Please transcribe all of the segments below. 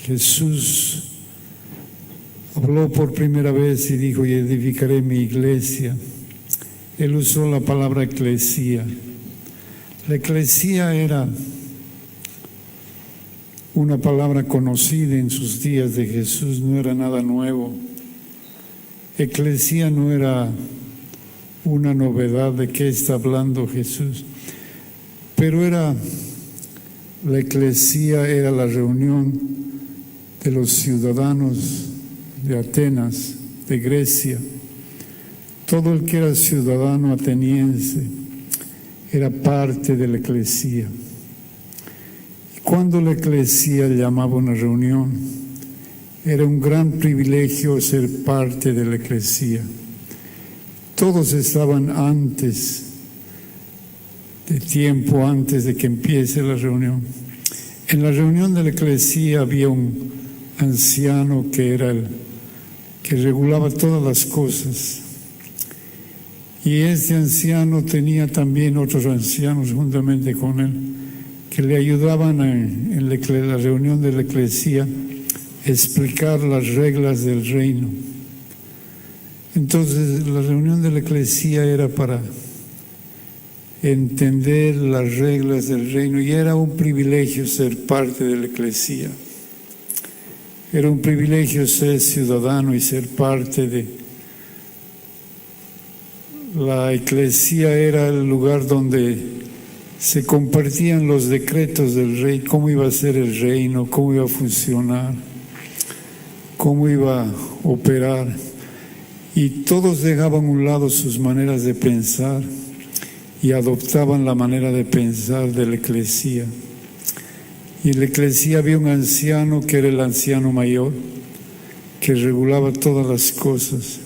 Jesús habló por primera vez y dijo: y edificaré mi iglesia. Él usó la palabra eclesía. La eclesía era una palabra conocida en sus días de Jesús, no era nada nuevo. Eclesía no era una novedad de qué está hablando Jesús, pero la eclesía era la reunión de los ciudadanos de Atenas, de Grecia. Todo el que era ciudadano ateniense era parte de la eclesía. Y cuando la eclesía llamaba una reunión, era un gran privilegio ser parte de la eclesía. Todos estaban antes de que empiece la reunión. En la reunión de la eclesía había un anciano que era el que regulaba todas las cosas. Y este anciano tenía también otros ancianos juntamente con él, que le ayudaban en la reunión de la eclesía a explicar las reglas del reino. Entonces, la reunión de la eclesía era para entender las reglas del reino, y era un privilegio ser parte de la eclesía. Era un privilegio ser ciudadano y ser parte de la eclesía. Era el lugar donde se compartían los decretos del rey, cómo iba a ser el reino, cómo iba a funcionar, cómo iba a operar. Y todos dejaban a un lado sus maneras de pensar y adoptaban la manera de pensar de la eclesía. Y en la eclesía había un anciano que era el anciano mayor, que regulaba todas las cosas.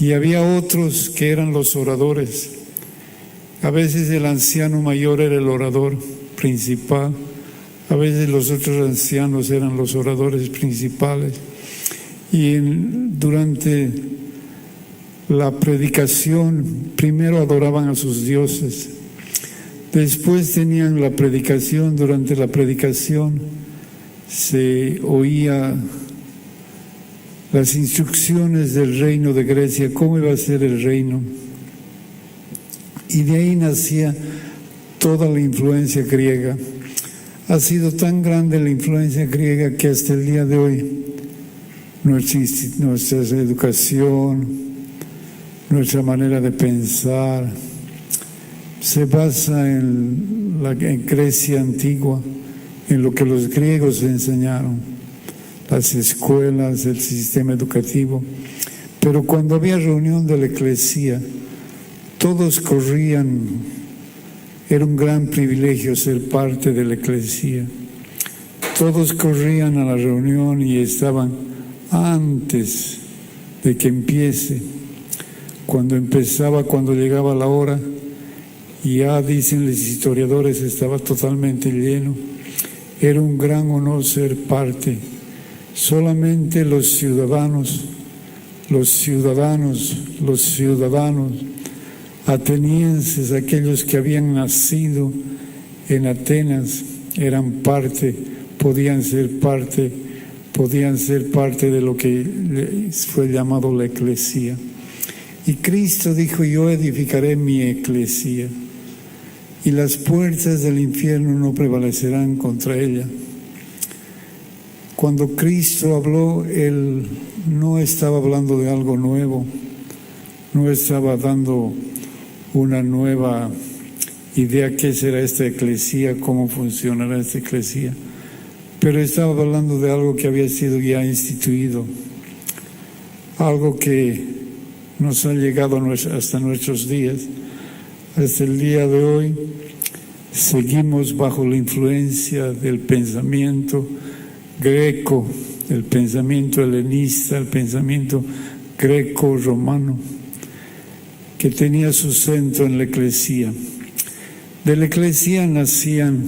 Y había otros que eran los oradores. A veces el anciano mayor era el orador principal, a veces los otros ancianos eran los oradores principales. Y durante la predicación, primero adoraban a sus dioses, después tenían la predicación. Durante la predicación se oía las instrucciones del reino de Grecia, cómo iba a ser el reino. Y de ahí nacía toda la influencia griega. Ha sido tan grande la influencia griega que hasta el día de hoy nuestra educación, nuestra manera de pensar se basa en Grecia antigua, en lo que los griegos enseñaron, las escuelas, el sistema educativo. Pero cuando había reunión de la eclesía, todos corrían. Era un gran privilegio ser parte de la eclesía. Todos corrían a la reunión y estaban antes de que empiece. Cuando empezaba, cuando llegaba la hora, ya dicen los historiadores, estaba totalmente lleno. Era un gran honor ser parte. Solamente los ciudadanos atenienses, aquellos que habían nacido en Atenas, eran parte, podían ser parte de lo que fue llamado la eclesía. Y Cristo dijo: yo edificaré mi eclesía, y las puertas del infierno no prevalecerán contra ella. Cuando Cristo habló, Él no estaba hablando de algo nuevo, no estaba dando una nueva idea qué será esta eclesía, cómo funcionará esta eclesía, pero estaba hablando de algo que había sido ya instituido, algo que nos ha llegado hasta nuestros días. Hasta el día de hoy seguimos bajo la influencia del pensamiento greco, el pensamiento helenista, el pensamiento greco-romano, que tenía su centro en la eclesía. De la eclesía nacían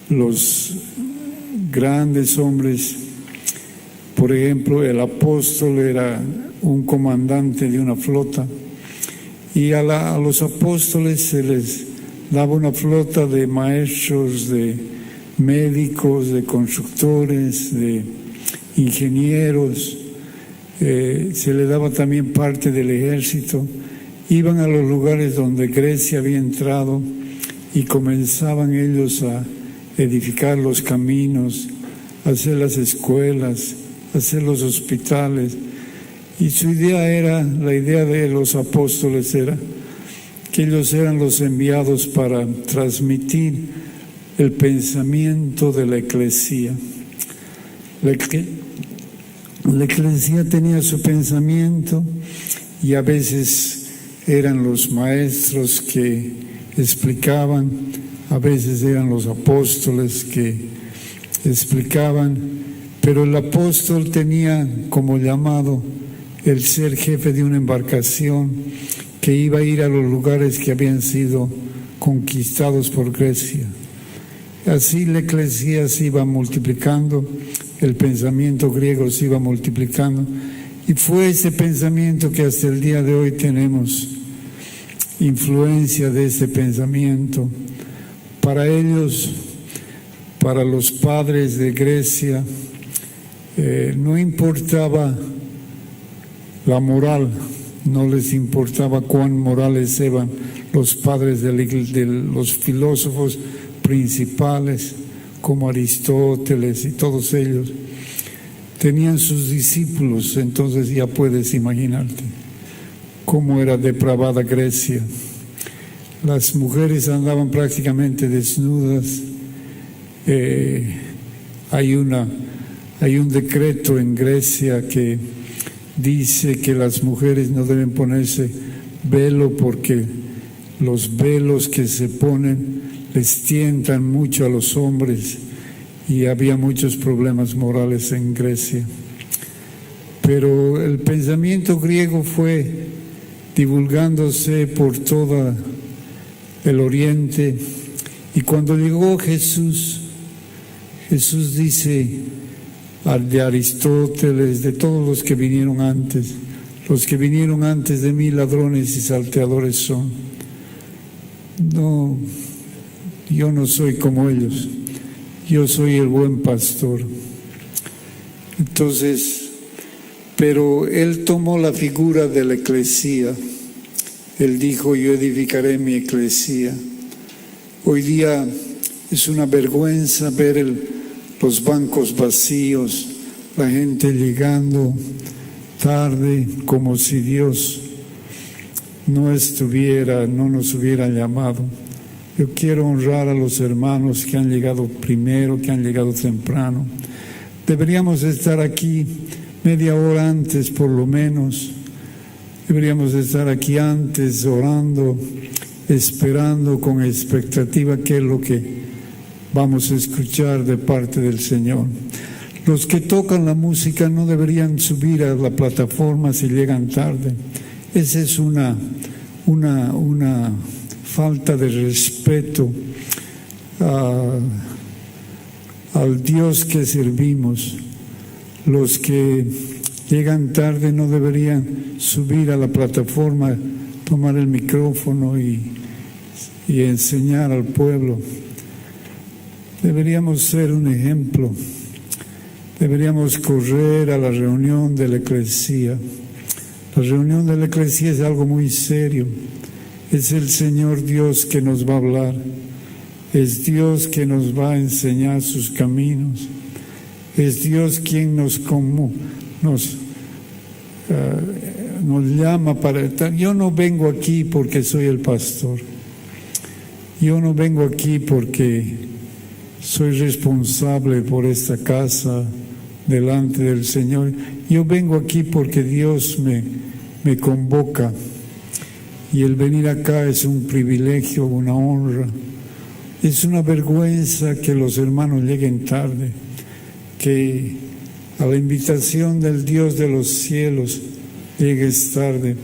los grandes hombres. Por ejemplo, el apóstol era un comandante de una flota, y a los apóstoles se les daba una flota de maestros, de médicos, de constructores, de ingenieros, se le daba también parte del ejército. Iban a los lugares donde Grecia había entrado y comenzaban ellos a edificar los caminos, a hacer las escuelas, a hacer los hospitales. Y su idea era, la idea de los apóstoles era que ellos eran los enviados para transmitir el pensamiento de la eclesía. La eclesía tenía su pensamiento y a veces eran los maestros que explicaban, a veces eran los apóstoles que explicaban, pero el apóstol tenía como llamado el ser jefe de una embarcación que iba a ir a los lugares que habían sido conquistados por Grecia. Así la eclesía se iba multiplicando, el pensamiento griego se iba multiplicando, y fue ese pensamiento que hasta el día de hoy tenemos influencia de ese pensamiento. Para ellos, para los padres de Grecia, no importaba la moral, no les importaba cuán morales eran los padres de los filósofos principales como Aristóteles y todos ellos. Tenían sus discípulos, entonces ya puedes imaginarte cómo era depravada Grecia. Las mujeres andaban prácticamente desnudas. Hay un decreto en Grecia que dice que las mujeres no deben ponerse velo porque los velos que se ponen les tientan mucho a los hombres, y había muchos problemas morales en Grecia. Pero el pensamiento griego fue divulgándose por todo el Oriente, y cuando llegó Jesús dice de Aristóteles, de todos los que vinieron antes de mí, ladrones y salteadores son. No, yo no soy como ellos, yo soy el buen pastor. Entonces, pero él tomó la figura de la eclesía. Él dijo: yo edificaré mi eclesía. Hoy día es una vergüenza ver los bancos vacíos, la gente llegando tarde, como si Dios no nos hubiera llamado. Yo quiero honrar a los hermanos que han llegado primero, que han llegado temprano. Deberíamos estar aquí media hora antes, por lo menos. Deberíamos estar aquí antes, orando, esperando con expectativa qué es lo que vamos a escuchar de parte del Señor. Los que tocan la música no deberían subir a la plataforma si llegan tarde. Esa es una falta de respeto al Dios que servimos. Los que llegan tarde no deberían subir a la plataforma, tomar el micrófono y enseñar al pueblo. Deberíamos ser un ejemplo. Deberíamos correr a la reunión de la eclesía. La reunión de la eclesía es algo muy serio. Es el Señor Dios que nos va a hablar. Es Dios que nos va a enseñar sus caminos. Es Dios quien nos llama para estar. Yo no vengo aquí porque soy el pastor. Yo no vengo aquí porque soy responsable por esta casa delante del Señor. Yo vengo aquí porque Dios me convoca, y el venir acá es un privilegio, una honra. Es una vergüenza que los hermanos lleguen tarde, que a la invitación del Dios de los cielos llegues tarde.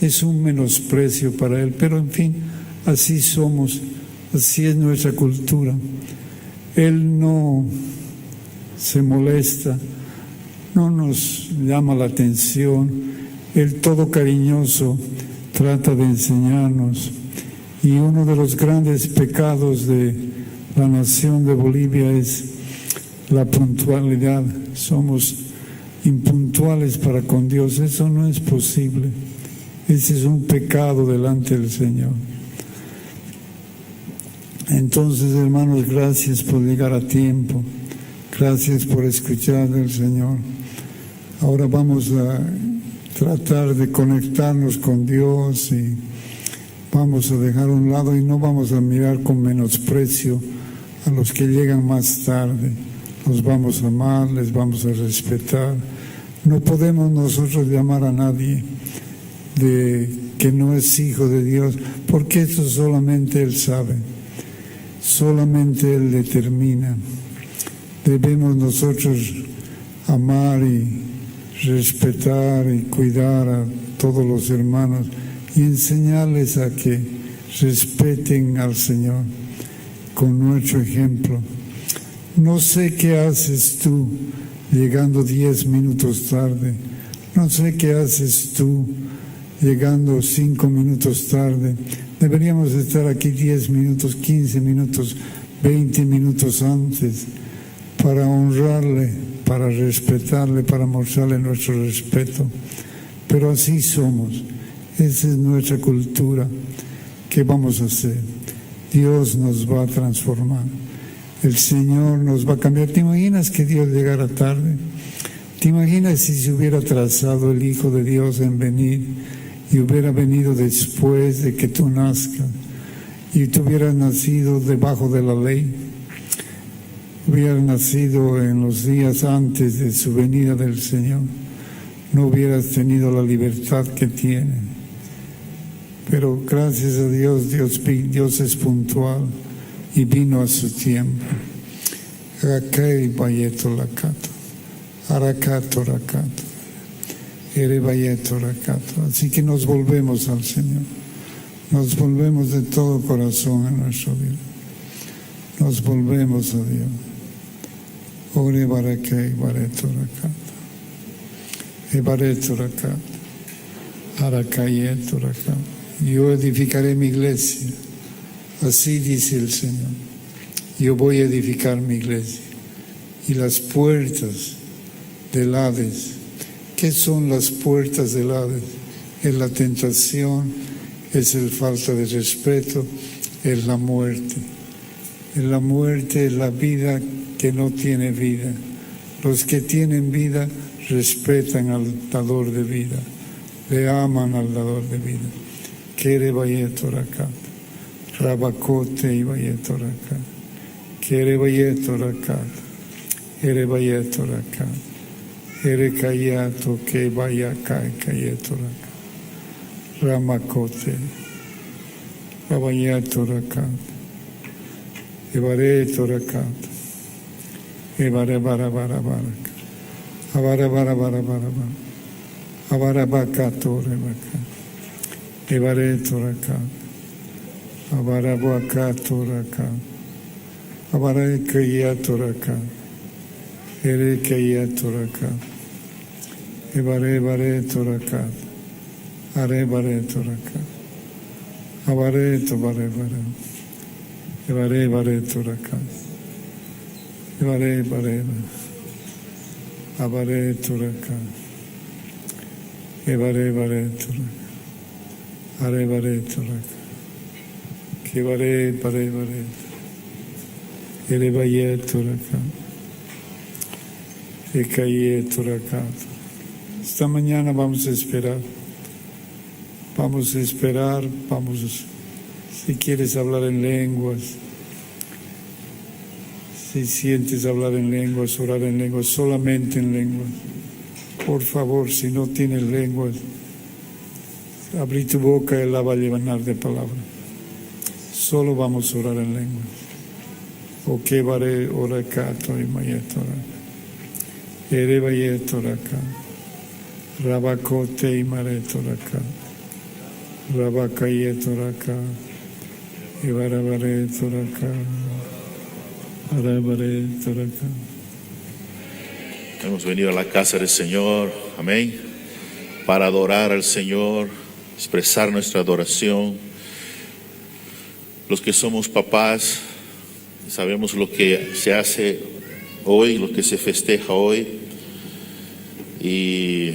Es un menosprecio para Él, pero en fin, así somos, así es nuestra cultura. Él no se molesta, no nos llama la atención. Él, todo cariñoso, trata de enseñarnos. Y uno de los grandes pecados de la nación de Bolivia es la puntualidad. Somos impuntuales para con Dios. Eso no es posible. Ese es un pecado delante del Señor. Entonces, hermanos, gracias por llegar a tiempo. Gracias por escuchar del Señor. Ahora vamos a tratar de conectarnos con Dios y vamos a dejar a un lado y no vamos a mirar con menosprecio a los que llegan más tarde. Los vamos a amar, les vamos a respetar. No podemos nosotros llamar a nadie de que no es hijo de Dios, porque eso solamente Él sabe. Solamente Él determina. Debemos nosotros amar y respetar y cuidar a todos los hermanos y enseñarles a que respeten al Señor con nuestro ejemplo. No sé qué haces tú llegando 10 minutos tarde. No sé qué haces tú llegando 5 minutos tarde. Deberíamos estar aquí 10 minutos, 15 minutos, 20 minutos antes para honrarle, para respetarle, para mostrarle nuestro respeto. Pero así somos. Esa es nuestra cultura. ¿Qué vamos a hacer? Dios nos va a transformar. El Señor nos va a cambiar. ¿Te imaginas que Dios llegara tarde? ¿Te imaginas si se hubiera atrasado el Hijo de Dios en venir y hubiera venido después de que tú nazcas y tú hubieras nacido debajo de la ley? Hubieras nacido en los días antes de su venida del Señor, no hubieras tenido la libertad que tiene. Pero gracias a Dios, Dios es puntual y vino a su tiempo. Rakai bayeto lakato, arakato rakato, ere bayeto rakato. Así que nos volvemos al Señor, nos volvemos de todo corazón a nuestro Dios, nos volvemos a Dios. Ore barakai bareto rakato, e bareto rakato, arakayeto rakato. Yo edificaré mi iglesia. Así dice el Señor. Yo voy a edificar mi iglesia. Y las puertas del Hades. ¿Qué son las puertas del Hades? Es la tentación, es la falta de respeto, es la muerte. Es la muerte, es la vida que no tiene vida. Los que tienen vida respetan al dador de vida. Le aman al dador de vida. Kere bayeto rakat, rabakote y bayeto rakat, kere bayeto rakat, ere bayeto rakat, ere kayato que bayakai kayeto rakat, ramakote, rabayeto rakat, ebareto rakat, ebare bara bara bara, abara bara bara bara bara, abara bakato rebaka. Ebareto rakat, abarabuakato rakat, abarekayato rakat, erekayato rakat, ebarebareto rakat, arebareto rakat, abareto barebare, ebarebareto rakat, ebarebareba, abareto rakat, ebarebareto rakat. Are bareto raka, que bare bareto, ere bayeto raka, e cayeto raka. Esta mañana vamos a esperar, si quieres hablar en lenguas, si sientes hablar en lenguas, orar en lenguas, solamente en lenguas. Por favor, si no tienes lenguas, abrí tu boca y Él la va a llenar de palabras. Solo vamos a orar en lengua. O que vare orakato y mayetora. Ere bayetoraka. Rabakote y maretoraka. Rabakayetoraka. Y barabaretoraka. Arabaretoraka. Hemos venido a la casa del Señor, amén, para adorar al Señor, expresar nuestra adoración. Los que somos papás, Sabemos lo que se hace hoy, lo que se festeja hoy. Y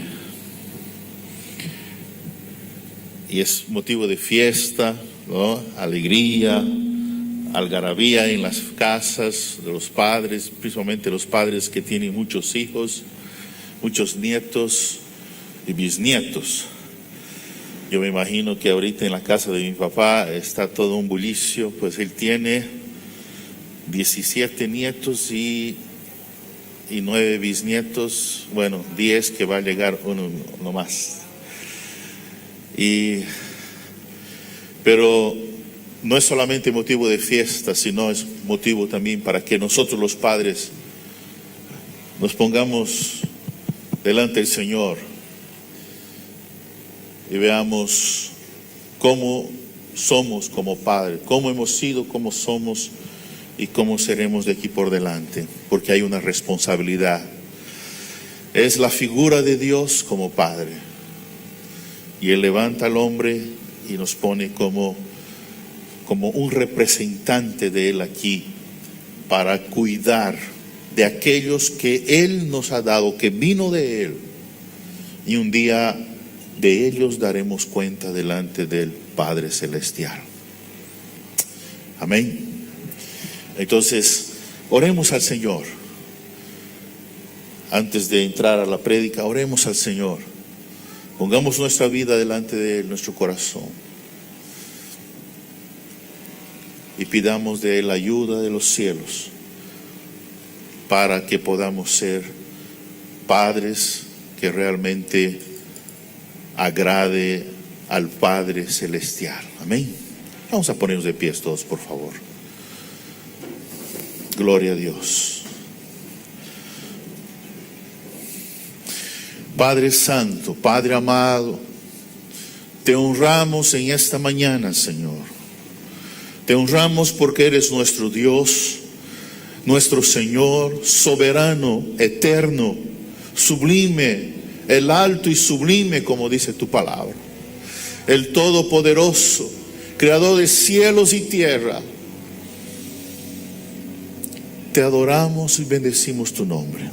es motivo de fiesta, ¿no? Alegría, algarabía en las casas de los padres, principalmente los padres que tienen muchos hijos, muchos nietos y bisnietos. Yo me imagino que ahorita en la casa de mi papá está todo un bullicio, pues él tiene 17 nietos y 9 bisnietos, bueno, 10 que va a llegar uno más. Pero no es solamente motivo de fiesta, sino es motivo también para que nosotros los padres nos pongamos delante del Señor y veamos cómo somos como padres, cómo hemos sido, cómo somos y cómo seremos de aquí por delante, porque hay una responsabilidad. Es la figura de Dios como Padre, y Él levanta al hombre y nos pone como un representante de Él aquí, para cuidar de aquellos que Él nos ha dado, que vino de Él, y un día de ellos daremos cuenta delante del Padre Celestial. Amén. Entonces, oremos al Señor. Antes de entrar a la prédica, oremos al Señor. Pongamos nuestra vida delante de Él, nuestro corazón, y pidamos de Él la ayuda de los cielos para que podamos ser padres que realmente agrade al Padre Celestial. Amén. Vamos a ponernos de pies todos, por favor. Gloria a Dios. Padre Santo, Padre amado, te honramos en esta mañana, Señor. Te honramos porque eres nuestro Dios, nuestro Señor, soberano, eterno, sublime, el alto y sublime, como dice tu palabra. El todopoderoso, creador de cielos y tierra. Te adoramos y bendecimos tu nombre.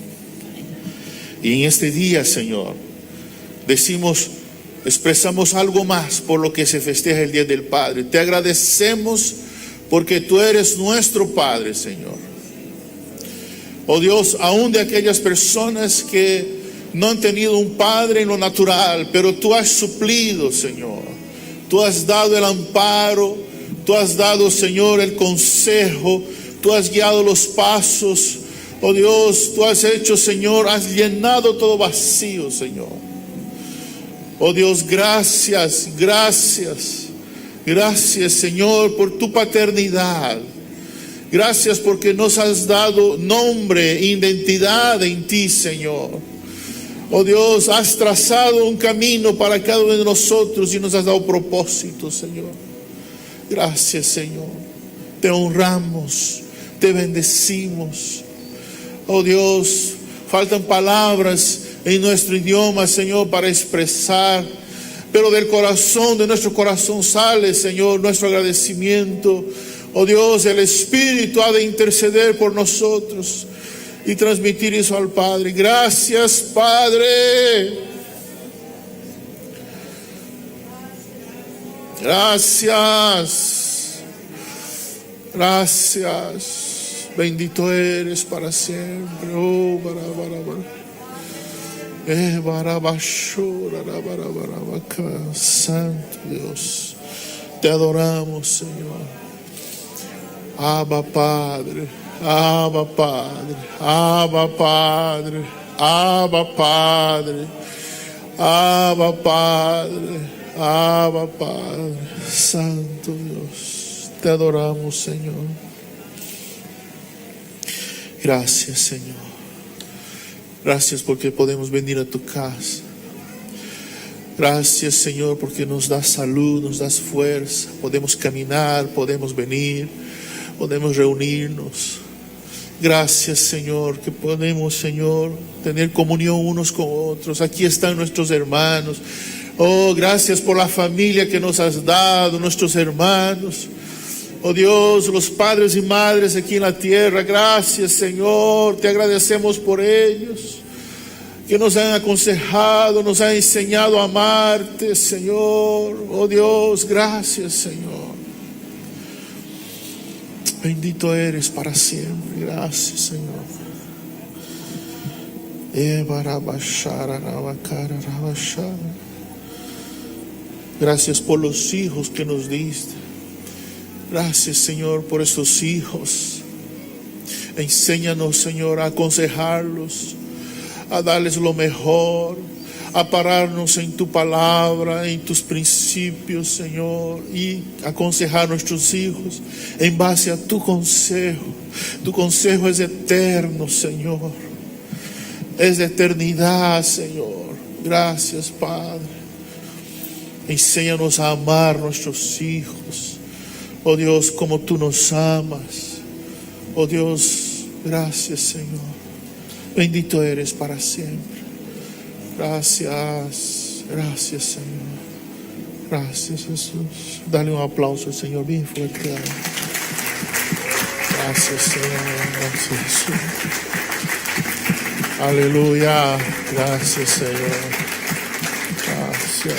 Y en este día, Señor, expresamos algo más por lo que se festeja el Día del Padre. Te agradecemos porque tú eres nuestro Padre, Señor. Oh Dios, aún de aquellas personas que no han tenido un padre en lo natural, pero tú has suplido, Señor. Tú has dado el amparo, tú has dado, Señor, el consejo, tú has guiado los pasos. Oh Dios, tú has hecho, Señor, has llenado todo vacío, Señor. Oh Dios, gracias, gracias, gracias, Señor, por tu paternidad. Gracias porque nos has dado nombre, identidad en ti, Señor. Oh Dios, has trazado un camino para cada uno de nosotros y nos has dado propósito, Señor. Gracias, Señor. Te honramos, te bendecimos. Oh Dios, faltan palabras en nuestro idioma, Señor, para expresar, pero del corazón, de nuestro corazón sale, Señor, nuestro agradecimiento. Oh Dios, el Espíritu ha de interceder por nosotros y transmitir eso al Padre. Gracias, Padre. Gracias. Gracias. Bendito eres para siempre. Oh, Santo Dios, te adoramos, Señor. Abba Padre, Abba Padre, Abba Padre, Abba Padre, Abba Padre, Abba Padre. Santo Dios, te adoramos, Señor. Gracias, Señor. Gracias porque podemos venir a tu casa. Gracias, Señor, porque nos das salud, nos das fuerza. Podemos caminar, podemos venir, podemos reunirnos. Gracias, Señor, que podemos, Señor, tener comunión unos con otros. Aquí están nuestros hermanos. Oh, gracias por la familia que nos has dado, nuestros hermanos. Oh Dios, los padres y madres aquí en la tierra, gracias Señor, te agradecemos por ellos, que nos han aconsejado, nos han enseñado a amarte, Señor. Oh Dios, gracias Señor. Bendito eres para siempre, gracias Señor. Gracias por los hijos que nos diste. Gracias Señor por esos hijos. Enséñanos Señor a aconsejarlos, a darles lo mejor, a pararnos en tu palabra, en tus principios Señor, y aconsejar a nuestros hijos en base a tu consejo. Tu consejo es eterno Señor, es de eternidad Señor. Gracias Padre. Enséñanos a amar a nuestros hijos. Oh Dios, como tú nos amas. Oh Dios, gracias Señor. Bendito eres para siempre. Gracias, gracias Señor. Gracias Jesús. Dale un aplauso al Señor bien fuerte. Gracias Señor. Gracias Jesús. Aleluya. Gracias Señor. Gracias.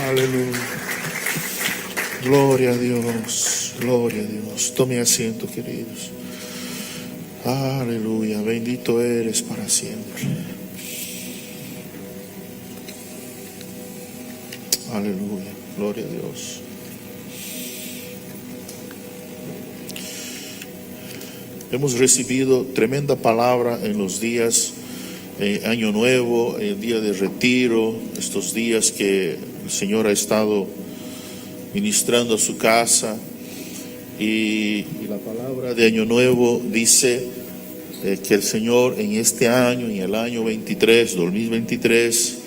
Aleluya. Gloria a Dios, gloria a Dios. Tome asiento, queridos. Aleluya, bendito eres para siempre. Aleluya, gloria a Dios. Hemos recibido tremenda palabra en los días, Año Nuevo, el día de retiro, estos días que el Señor ha estado ministrando a su casa, y la palabra de Año Nuevo dice que el Señor en este año, en el año 2023,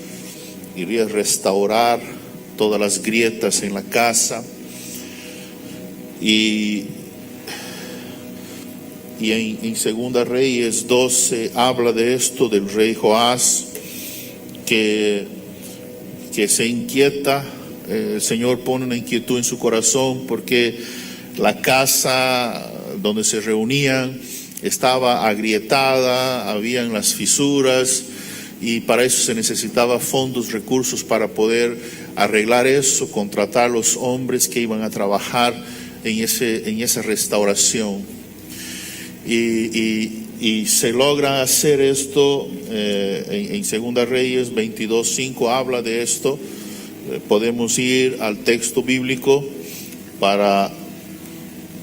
iría a restaurar todas las grietas en la casa, y en Segunda Reyes 12 habla de esto, del rey Joás que se inquieta. El Señor pone una inquietud en su corazón porque la casa donde se reunían estaba agrietada, habían las fisuras, y para eso se necesitaba fondos, recursos para poder arreglar eso, contratar los hombres que iban a trabajar en esa restauración. Y se logra hacer esto en Segunda Reyes 22:5 habla de esto. Podemos ir al texto bíblico para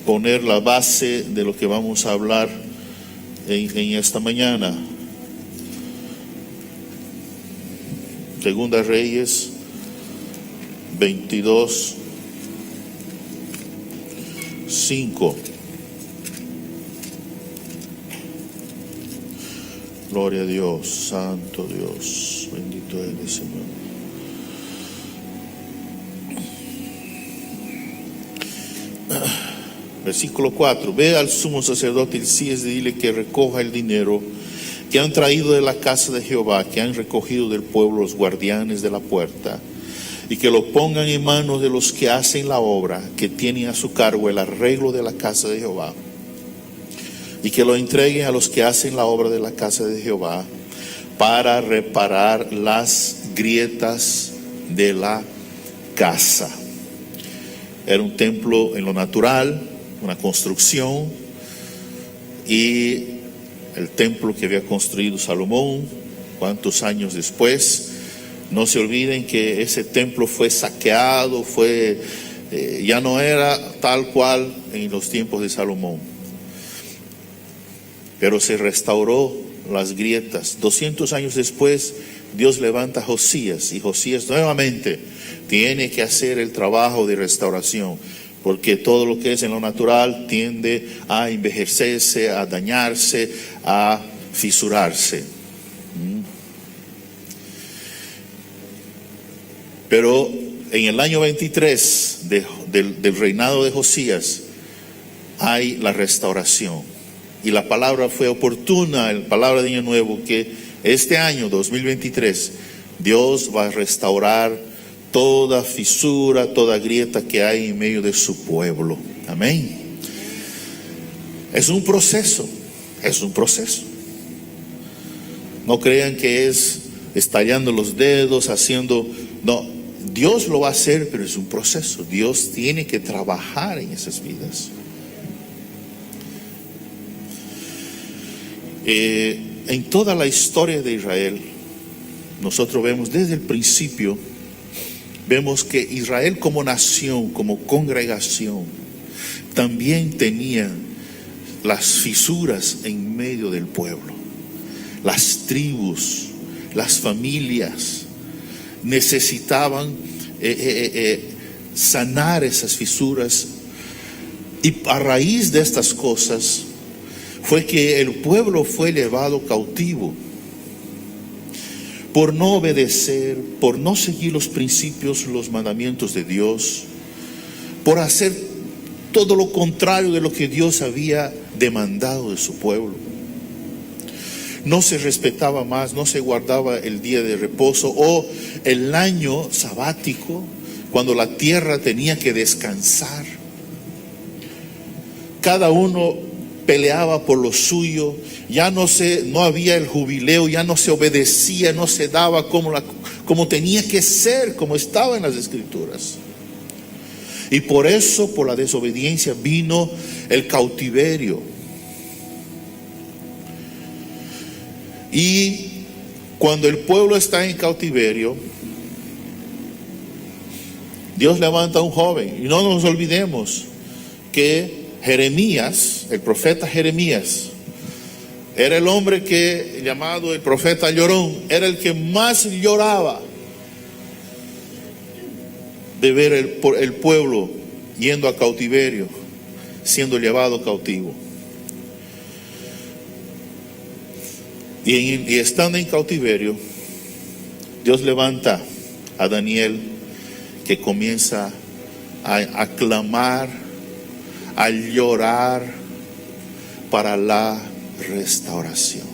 poner la base de lo que vamos a hablar en esta mañana. Segunda Reyes 22:5. Gloria a Dios, santo Dios, bendito eres Señor. Versículo 4. Ve al sumo sacerdote Hilcías y dile que recoja el dinero que han traído de la casa de Jehová, que han recogido del pueblo los guardianes de la puerta, y que lo pongan en manos de los que hacen la obra, que tienen a su cargo el arreglo de la casa de Jehová, y que lo entreguen a los que hacen la obra de la casa de Jehová para reparar las grietas de la casa. Era un templo en lo natural, una construcción, y el templo que había construido Salomón, cuántos años después. No se olviden que ese templo fue saqueado, ya no era tal cual en los tiempos de Salomón, pero se restauró las grietas. 200 años después, Dios levanta a Josías, y Josías nuevamente tiene que hacer el trabajo de restauración, porque todo lo que es en lo natural tiende a envejecerse, a dañarse, a fisurarse. Pero en el año 23 del reinado de Josías hay la restauración, y la palabra fue oportuna, la palabra de Año Nuevo, que este año 2023 Dios va a restaurar toda fisura, toda grieta que hay en medio de su pueblo. Amén. Es un proceso, es un proceso. No crean que es estallando los dedos, haciendo... No, Dios lo va a hacer, pero es un proceso. Dios tiene que trabajar en esas vidas. En toda la historia de Israel, nosotros vemos desde el principio, vemos que Israel como nación, como congregación, también tenía las fisuras en medio del pueblo. Las tribus, las familias necesitaban sanar esas fisuras, y a raíz de estas cosas fue que el pueblo fue llevado cautivo por no obedecer, por no seguir los principios, los mandamientos de Dios, por hacer todo lo contrario de lo que Dios había demandado de su pueblo. No se respetaba más, no se guardaba el día de reposo o el año sabático, cuando la tierra tenía que descansar. Cada uno peleaba por lo suyo, ya no había el jubileo, ya no se obedecía, no se daba como tenía que ser, como estaba en las Escrituras. Y por eso, por la desobediencia, vino el cautiverio. Y cuando el pueblo está en cautiverio, Dios levanta a un joven. Y no nos olvidemos que Jeremías, el profeta Jeremías, era el hombre llamado el profeta llorón, era el que más lloraba de ver el pueblo yendo a cautiverio, siendo llevado cautivo. Y estando en cautiverio, Dios levanta a Daniel, que comienza a clamar, a llorar para la restauración.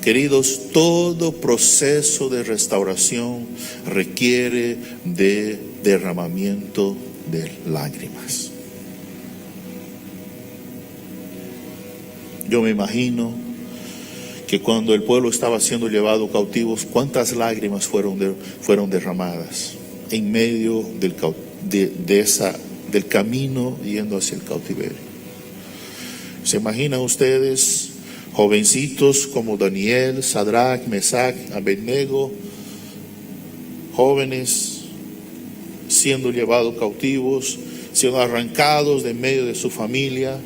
Queridos, todo proceso de restauración requiere de derramamiento de lágrimas. Yo me imagino que cuando el pueblo estaba siendo llevado cautivos, cuántas lágrimas fueron derramadas en medio del camino yendo hacia el cautiverio. ¿Se imaginan ustedes jovencitos como Daniel, Sadrach, Mesach, Abednego, jóvenes siendo llevados cautivos, siendo arrancados de medio de su familia,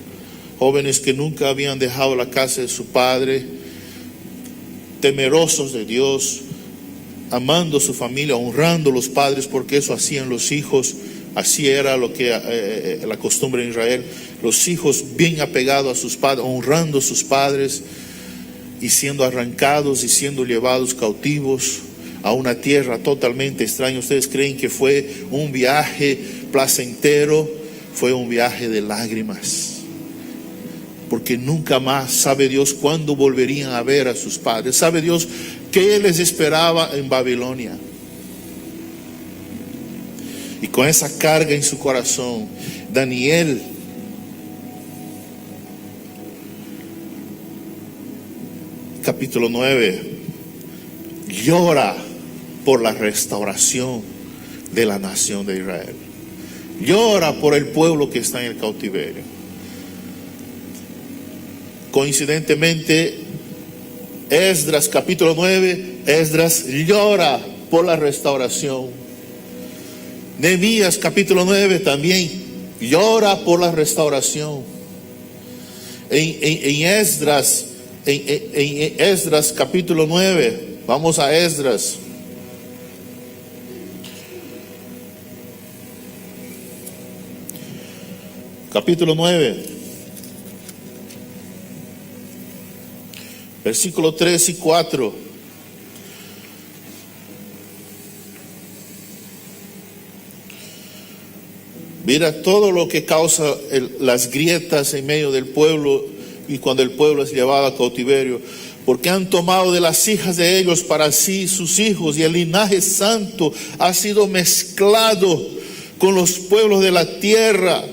jóvenes que nunca habían dejado la casa de su padre, temerosos de Dios, amando a su familia, honrando a los padres, porque eso hacían los hijos? Así era la costumbre en Israel. Los hijos bien apegados a sus padres, honrando a sus padres, y siendo arrancados y siendo llevados cautivos a una tierra totalmente extraña. ¿Ustedes creen que fue un viaje placentero? Fue un viaje de lágrimas, porque nunca más, sabe Dios cuándo volverían a ver a sus padres. Sabe Dios qué les esperaba en Babilonia. Y con esa carga en su corazón, Daniel capítulo 9 llora por la restauración de la nación de Israel. Llora por el pueblo que está en el cautiverio. Coincidentemente, Esdras capítulo 9, Esdras llora por la restauración. Nehemías capítulo 9 también llora por la restauración. En Esdras capítulo 9, vamos a Esdras. Capítulo 9. Versículo 3 y 4. Mira todo lo que causa las grietas en medio del pueblo y cuando el pueblo es llevado a cautiverio. porque han tomado de las hijas de ellos para sí sus hijos, y el linaje santo ha sido mezclado con los pueblos de la tierra,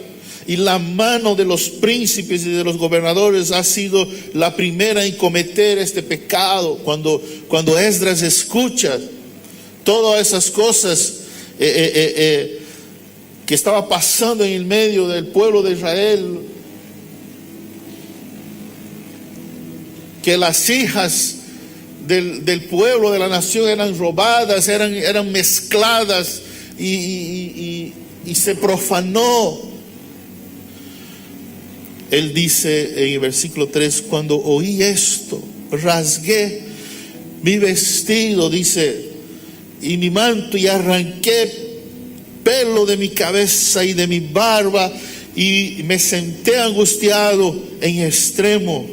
y la mano de los príncipes y de los gobernadores ha sido la primera en cometer este pecado. Cuando Esdras escucha todas esas cosas que estaba pasando en el medio del pueblo de Israel, que las hijas del pueblo, de la nación, eran robadas, eran mezcladas, y se profanó. Él dice en el versículo 3, cuando oí esto, rasgué mi vestido, dice, y mi manto, y arranqué pelo de mi cabeza y de mi barba, y me senté angustiado en extremo.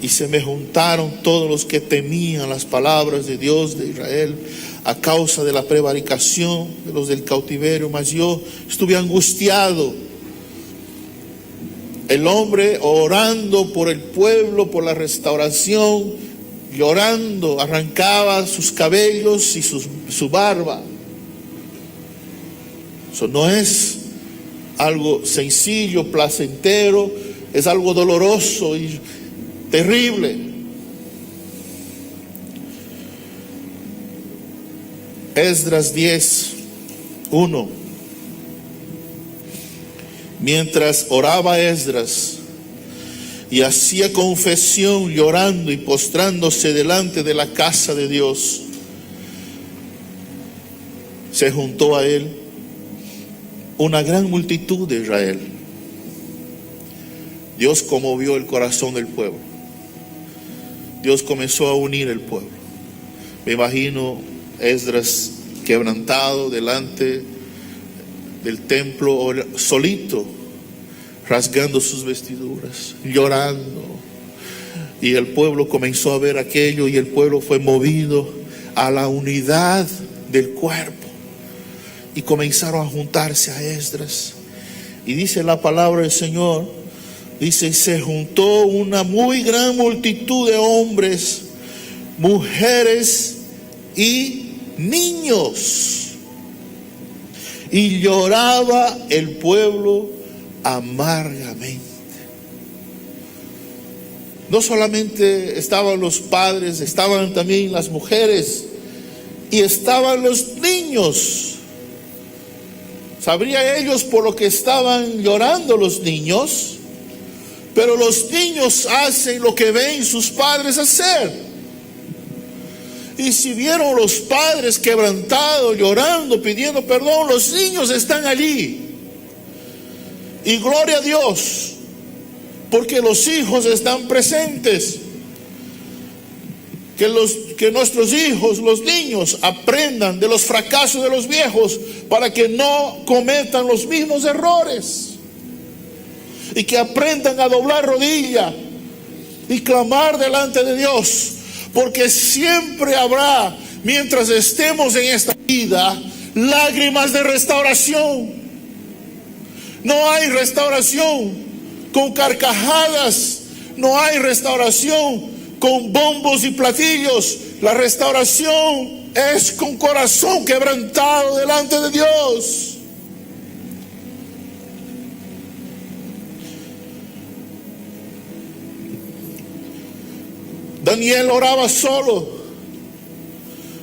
Y se me juntaron todos los que temían las palabras de Dios de Israel a causa de la prevaricación de los del cautiverio, mas yo estuve angustiado. El hombre orando por el pueblo, por la restauración, llorando, arrancaba sus cabellos y su barba. Eso no es algo sencillo, placentero, es algo doloroso y terrible. Esdras 10:1. Mientras oraba Esdras y hacía confesión, llorando y postrándose delante de la casa de Dios, se juntó a él una gran multitud de Israel. Dios conmovió el corazón del pueblo. Dios comenzó a unir el pueblo. Me imagino Esdras quebrantado delante del templo, solito, rasgando sus vestiduras, llorando. Y el pueblo comenzó a ver aquello, y el pueblo fue movido a la unidad del cuerpo. Y comenzaron a juntarse a Esdras. Y dice la palabra del Señor, dice, se juntó una muy gran multitud de hombres, mujeres y niños, y lloraba el pueblo amargamente. No solamente estaban los padres, estaban también las mujeres y estaban los niños. ¿Sabría ellos por lo que estaban llorando los niños? Pero los niños hacen lo que ven sus padres hacer. Y si vieron los padres quebrantados, llorando, pidiendo perdón, los niños están allí. Y gloria a Dios, porque los hijos están presentes. Que nuestros hijos, los niños, aprendan de los fracasos de los viejos para que no cometan los mismos errores. Y que aprendan a doblar rodilla y clamar delante de Dios. Porque siempre habrá, mientras estemos en esta vida, lágrimas de restauración. No hay restauración con carcajadas, no hay restauración con bombos y platillos. La restauración es con corazón quebrantado delante de Dios. Daniel oraba solo.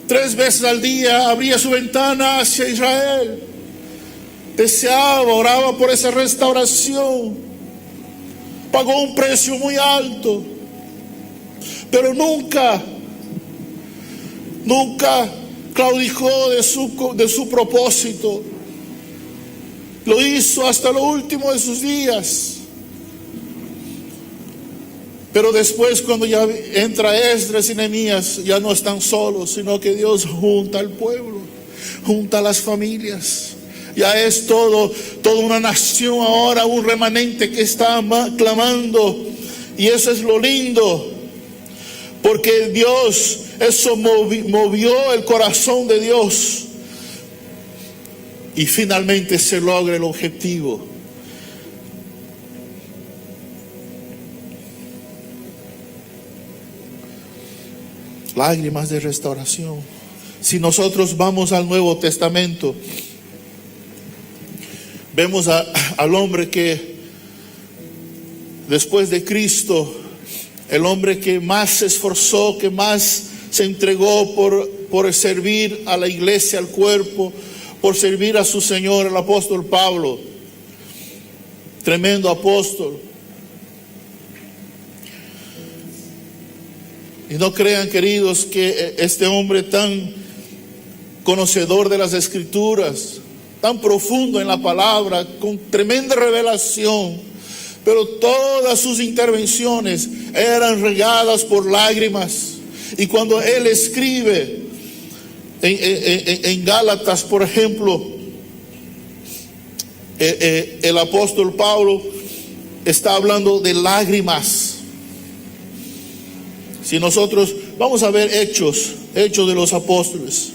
3 veces al día abría su ventana hacia Israel. Deseaba, oraba por esa restauración. Pagó un precio muy alto. Pero nunca claudicó de su propósito. Lo hizo hasta lo último de sus días. Pero después, cuando ya entra Esdras y Nehemías, ya no están solos, sino que Dios junta al pueblo, junta a las familias. Ya es toda una nación ahora, un remanente que está clamando. Y eso es lo lindo, porque Dios, eso movió el corazón de Dios. Y finalmente se logra el objetivo. lágrimas de restauración. Si nosotros vamos al Nuevo Testamento, vemos al hombre que después de Cristo, el hombre que más se esforzó, que más se entregó por servir a la iglesia, al cuerpo, por servir a su Señor, el apóstol Pablo, tremendo apóstol. Y no crean, queridos, que este hombre tan conocedor de las Escrituras, tan profundo en la palabra, con tremenda revelación, pero todas sus intervenciones eran regadas por lágrimas. Y cuando él escribe en Gálatas, por ejemplo, el apóstol Pablo está hablando de lágrimas. Si nosotros vamos a ver Hechos de los Apóstoles.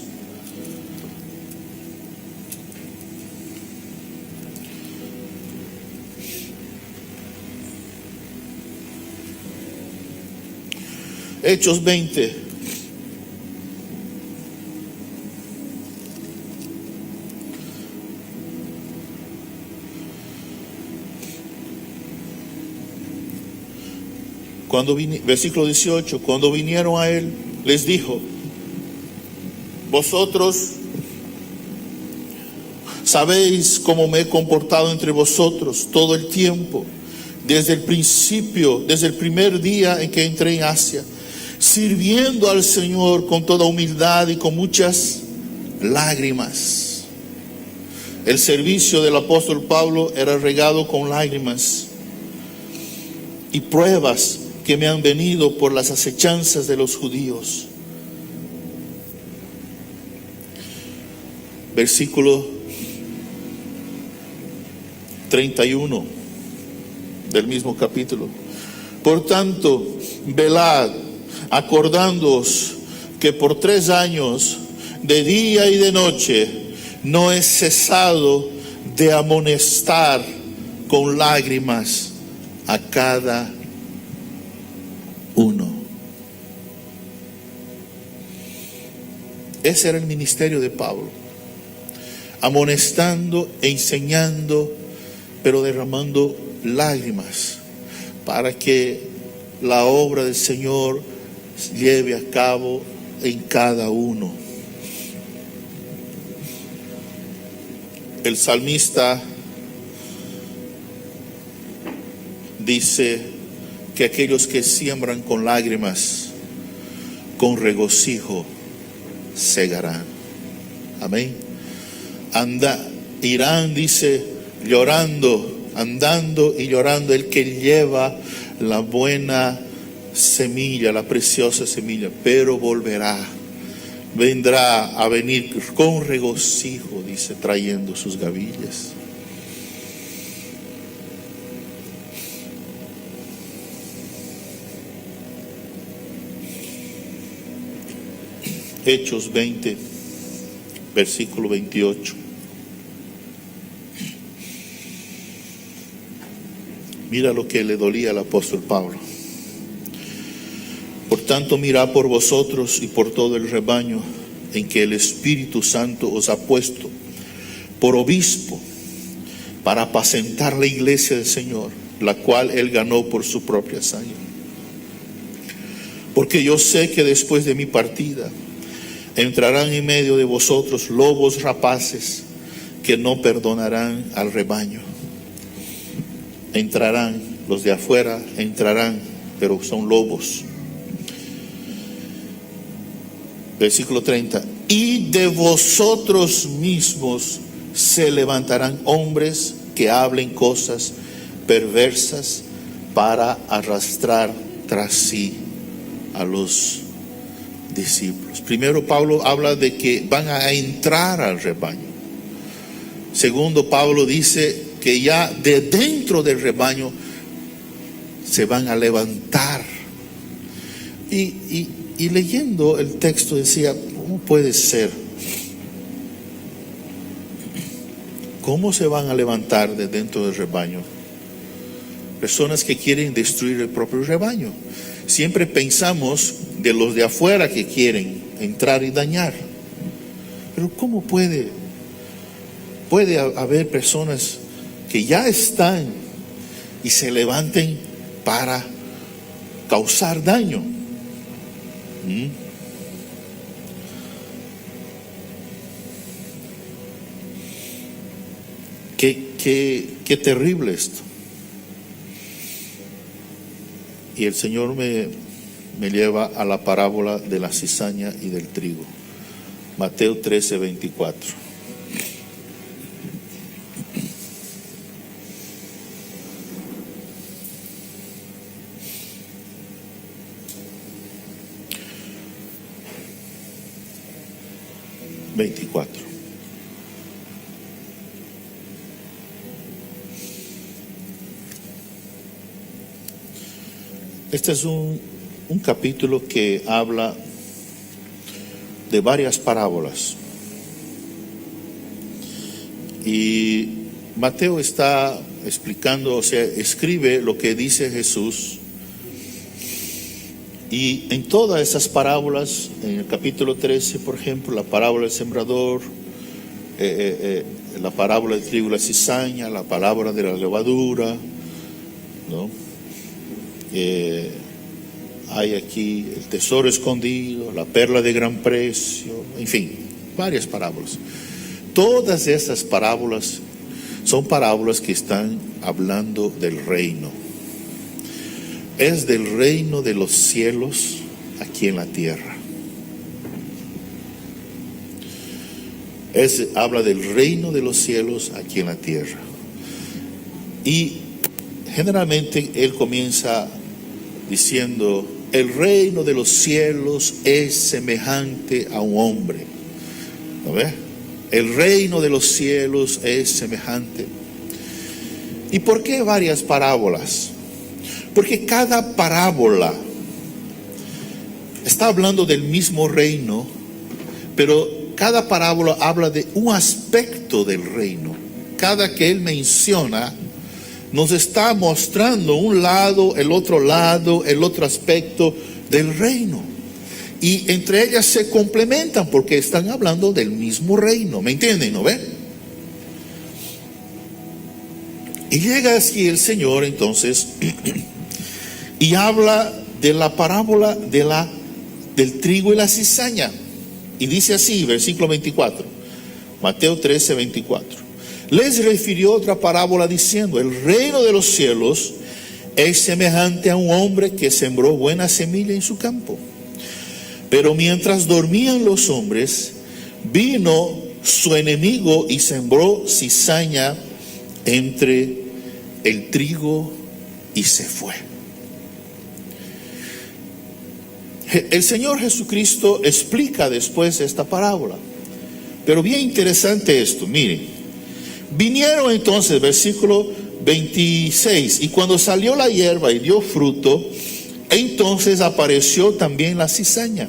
Hechos 20. Versículo 18, cuando vinieron a él, les dijo: vosotros sabéis cómo me he comportado entre vosotros todo el tiempo, desde el principio, desde el primer día en que entré en Asia, sirviendo al Señor con toda humildad y con muchas lágrimas. El servicio del apóstol Pablo era regado con lágrimas y pruebas que me han venido por las acechanzas de los judíos. Versículo 31 del mismo capítulo. Por tanto, velad, acordándoos que por 3 años, de día y de noche, no he cesado de amonestar con lágrimas a cada uno. Ese era el ministerio de Pablo, amonestando e enseñando, pero derramando lágrimas para que la obra del Señor lleve a cabo en cada uno. El salmista dice que aquellos que siembran con lágrimas, con regocijo segarán. Amén. Irán, dice, llorando, andando y llorando, el que lleva la buena semilla, la preciosa semilla, pero vendrá a venir con regocijo, dice, trayendo sus gavillas. Hechos 20, versículo 28. Mira lo que le dolía al apóstol Pablo. Por tanto, mirad por vosotros y por todo el rebaño en que el Espíritu Santo os ha puesto por obispo para apacentar la iglesia del Señor, la cual él ganó por su propia sangre. Porque yo sé que después de mi partida entrarán en medio de vosotros lobos rapaces que no perdonarán al rebaño. Entrarán, los de afuera entrarán, pero son lobos. Versículo 30. Y de vosotros mismos se levantarán hombres que hablen cosas perversas para arrastrar tras sí a los discípulos. Primero, Pablo habla de que van a entrar al rebaño. Segundo, Pablo dice que ya de dentro del rebaño se van a levantar. Y leyendo el texto decía, ¿cómo puede ser? ¿Cómo se van a levantar de dentro del rebaño? Personas que quieren destruir el propio rebaño. Siempre pensamos de los de afuera que quieren entrar y dañar. Pero ¿cómo puede haber personas que ya están y se levanten para causar daño? Qué terrible esto. Y el Señor me lleva a la parábola de la cizaña y del trigo. Mateo 13, 24. Este es un capítulo que habla de varias parábolas. Y Mateo está explicando, o sea, escribe lo que dice Jesús. Y en todas esas parábolas, en el capítulo 13, por ejemplo, la parábola del sembrador, la parábola del trigo y la cizaña, la parábola de la levadura, ¿no? Hay aquí el tesoro escondido, la perla de gran precio, en fin, varias parábolas. Todas esas parábolas son parábolas que están hablando del reino. Es del reino de los cielos aquí en la tierra. Habla del reino de los cielos aquí en la tierra. Y generalmente él comienza diciendo: el reino de los cielos es semejante a un hombre. ¿No ves? El reino de los cielos es semejante. ¿Y por qué varias parábolas? Porque cada parábola está hablando del mismo reino, pero cada parábola habla de un aspecto del reino. Cada que él menciona nos está mostrando un lado, el otro aspecto del reino. Y entre ellas se complementan porque están hablando del mismo reino. ¿Me entienden? ¿No ven? Y llega aquí el Señor entonces y habla de la parábola del trigo y la cizaña. Y dice así, versículo 24, Mateo 13, 24. Les refirió otra parábola diciendo: el reino de los cielos es semejante a un hombre que sembró buena semilla en su campo. Pero mientras dormían los hombres, vino su enemigo y sembró cizaña entre el trigo y se fue. El Señor Jesucristo explica después esta parábola. Pero bien interesante esto, miren. Vinieron entonces, versículo 26, y cuando salió la hierba y dio fruto, entonces apareció también la cizaña.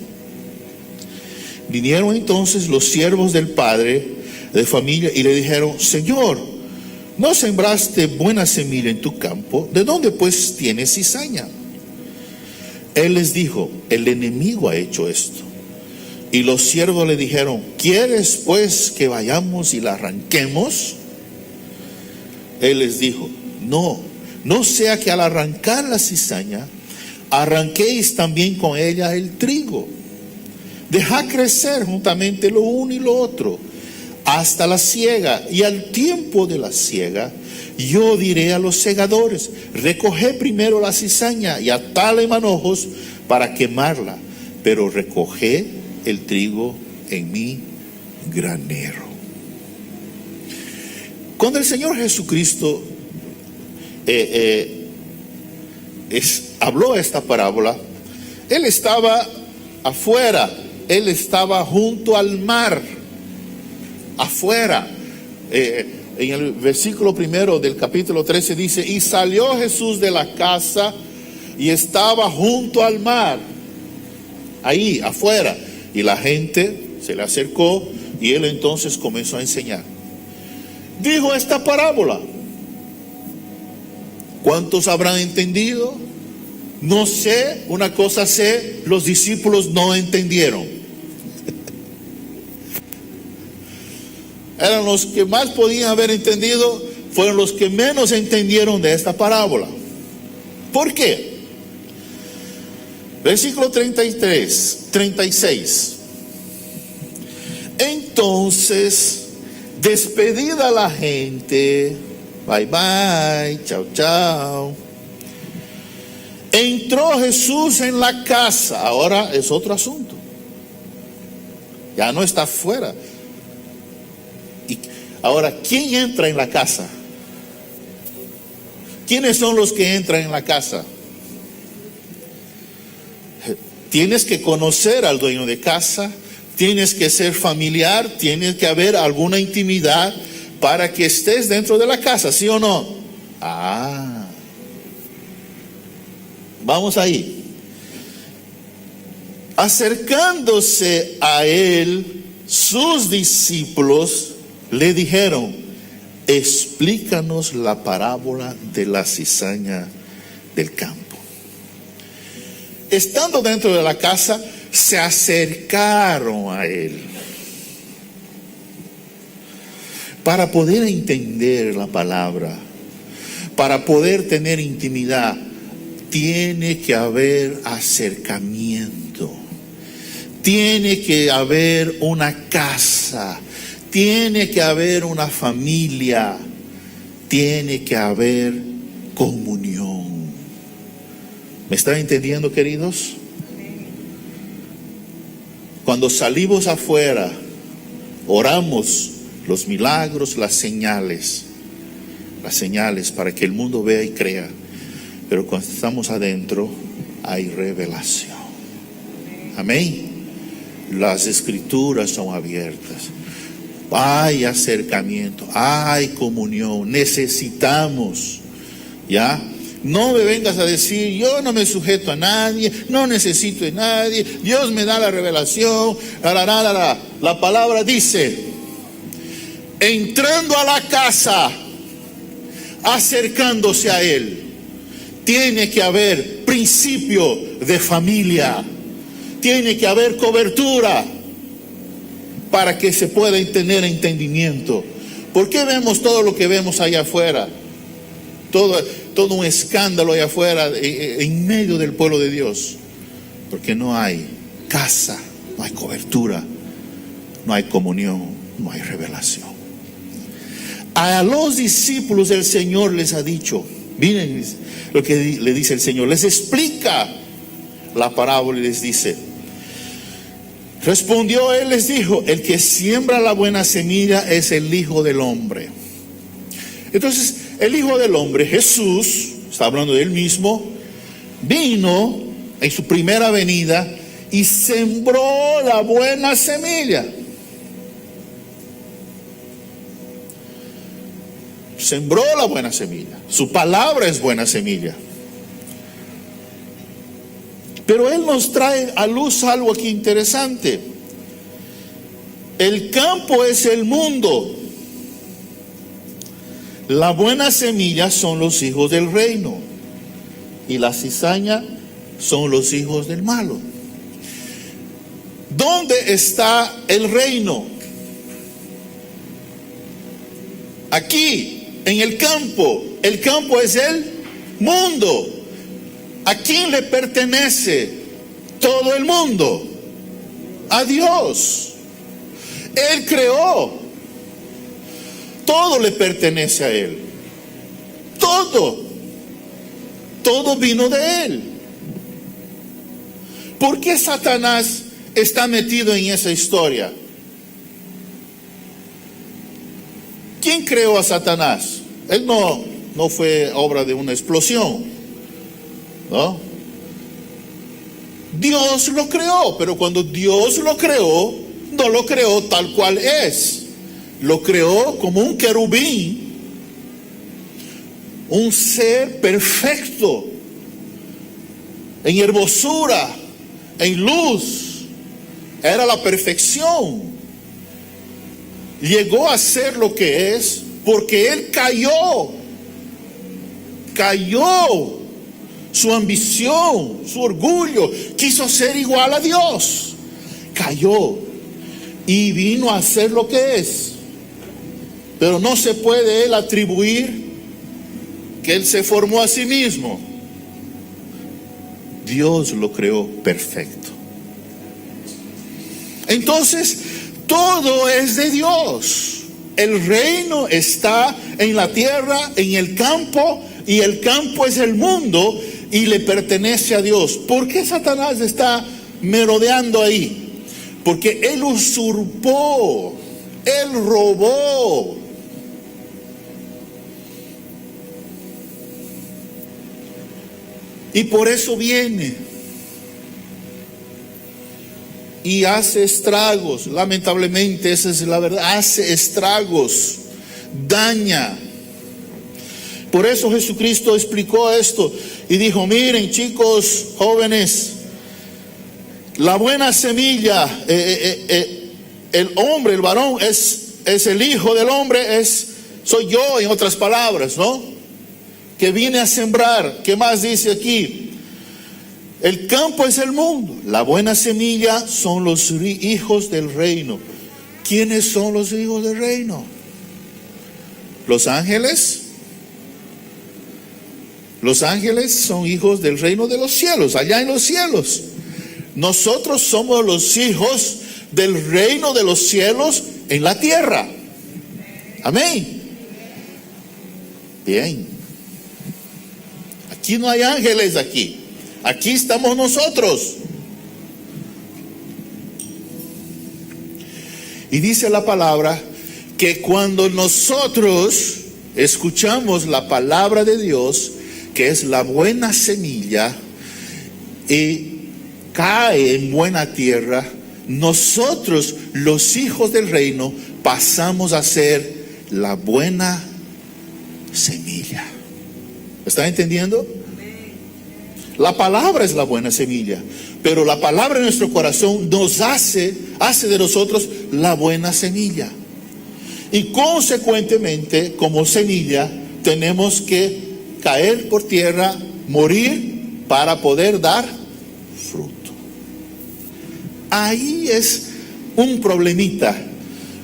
Vinieron entonces los siervos del padre de familia y le dijeron: Señor, ¿no sembraste buena semilla en tu campo? ¿De dónde pues tienes cizaña? Él les dijo: el enemigo ha hecho esto. Y los siervos le dijeron: ¿quieres pues que vayamos y la arranquemos? Él les dijo: no sea que al arrancar la cizaña, arranquéis también con ella el trigo. Dejad crecer juntamente lo uno y lo otro hasta la siega, y al tiempo de la siega yo diré a los segadores: recoged primero la cizaña y atadla en manojos para quemarla, pero recoged el trigo en mi granero. Cuando el Señor Jesucristo habló esta parábola, Él estaba afuera, Él estaba junto al mar, afuera. En el versículo 1 del capítulo 13 dice: y salió Jesús de la casa y estaba junto al mar, ahí afuera, y la gente se le acercó y él entonces comenzó a enseñar. Dijo esta parábola. ¿Cuántos habrán entendido? No sé, una cosa sé, los discípulos no entendieron. Eran los que más podían haber entendido, fueron los que menos entendieron de esta parábola. ¿Por qué? Versículo 36. Entonces, despedida la gente, bye bye, chao chao, entró Jesús en la casa. Ahora es otro asunto. Ya no está afuera. Y ahora, ¿quién entra en la casa? ¿Quiénes son los que entran en la casa? Tienes que conocer al dueño de casa, tienes que ser familiar, tiene que haber alguna intimidad para que estés dentro de la casa, ¿sí o no? Vamos ahí. Acercándose a él, sus discípulos le dijeron: explícanos la parábola de la cizaña del campo. Estando dentro de la casa, se acercaron a él para poder entender la palabra, para poder tener intimidad. Tiene que haber acercamiento, tiene que haber una casa, tiene que haber una familia, tiene que haber comunión. ¿Me están entendiendo, queridos? Cuando salimos afuera, oramos los milagros, las señales para que el mundo vea y crea. Pero cuando estamos adentro, hay revelación. Amén. Las escrituras son abiertas. Hay acercamiento, hay comunión. Necesitamos, ¿ya? No me vengas a decir: yo no me sujeto a nadie, no necesito de nadie, Dios me da la revelación. La palabra dice: entrando a la casa, acercándose a él, tiene que haber principio de familia, tiene que haber cobertura para que se pueda tener entendimiento. ¿Por qué vemos todo lo que vemos allá afuera? Todo un escándalo allá afuera, en medio del pueblo de Dios. Porque no hay casa, no hay cobertura, no hay comunión, no hay revelación. A los discípulos el Señor les ha dicho, miren lo que le dice el Señor, les explica la parábola y les dice: respondió él, les dijo: el que siembra la buena semilla es el Hijo del Hombre. Entonces, el Hijo del Hombre, Jesús, está hablando de él mismo, vino en su primera venida y sembró la buena semilla. Sembró la buena semilla. Su palabra es buena semilla. Pero él nos trae a luz algo aquí interesante. El campo es el mundo. La buena semilla son los hijos del reino y la cizaña son los hijos del malo. ¿Dónde está el reino? Aquí, en el campo. El campo es el mundo. ¿A quién le pertenece todo el mundo? A Dios. Él creó. Todo le pertenece a él. Todo vino de él. ¿Por qué Satanás está metido en esa historia? ¿Quién creó a Satanás? Él no fue obra de una explosión, ¿no? Dios lo creó, pero cuando Dios lo creó, no lo creó tal cual es. Lo creó como un querubín, un ser perfecto, en hermosura, en luz. Era la perfección. Llegó a ser lo que es porque él cayó su ambición, su orgullo, quiso ser igual a Dios. Cayó y vino a ser lo que es. Pero no se puede él atribuir que él se formó a sí mismo. Dios lo creó perfecto. Entonces, todo es de Dios. El reino está en la tierra, en el campo, y el campo es el mundo y le pertenece a Dios. ¿Por qué Satanás está merodeando ahí? Porque él usurpó, él robó. Y por eso viene y hace estragos. Lamentablemente, esa es la verdad. Hace estragos, daña. Por eso Jesucristo explicó esto y dijo: miren, chicos, jóvenes, la buena semilla, el hombre, el varón es el hijo del hombre, soy yo, en otras palabras, ¿no? Que viene a sembrar. ¿Qué más dice aquí? El campo es el mundo. La buena semilla son los hijos del reino. ¿Quiénes son los hijos del reino? Los ángeles. Los ángeles son hijos del reino de los cielos, allá en los cielos. Nosotros somos los hijos del reino de los cielos en la tierra. Amén. Bien. Aquí no hay ángeles aquí. Aquí estamos nosotros. Y dice la palabra que cuando nosotros escuchamos la palabra de Dios, que es la buena semilla, y cae en buena tierra, nosotros, los hijos del reino, pasamos a ser la buena semilla. ¿Están entendiendo? La palabra es la buena semilla, pero la palabra en nuestro corazón nos hace de nosotros la buena semilla. Y consecuentemente, como semilla, tenemos que caer por tierra, morir para poder dar fruto. Ahí es un problemita,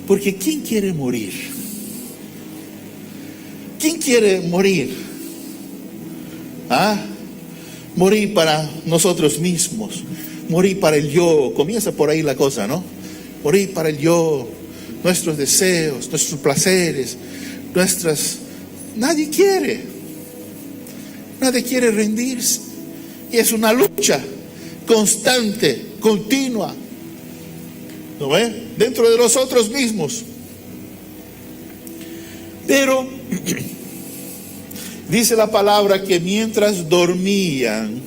porque ¿quién quiere morir? ¿Quién quiere morir? Morir para nosotros mismos, morir para el yo. Comienza por ahí la cosa, ¿no? Morir para el yo, nuestros deseos, nuestros placeres, nadie quiere rendirse. Y es una lucha constante, continua, ¿no ve? Dentro de nosotros mismos. Pero dice la palabra que mientras dormían,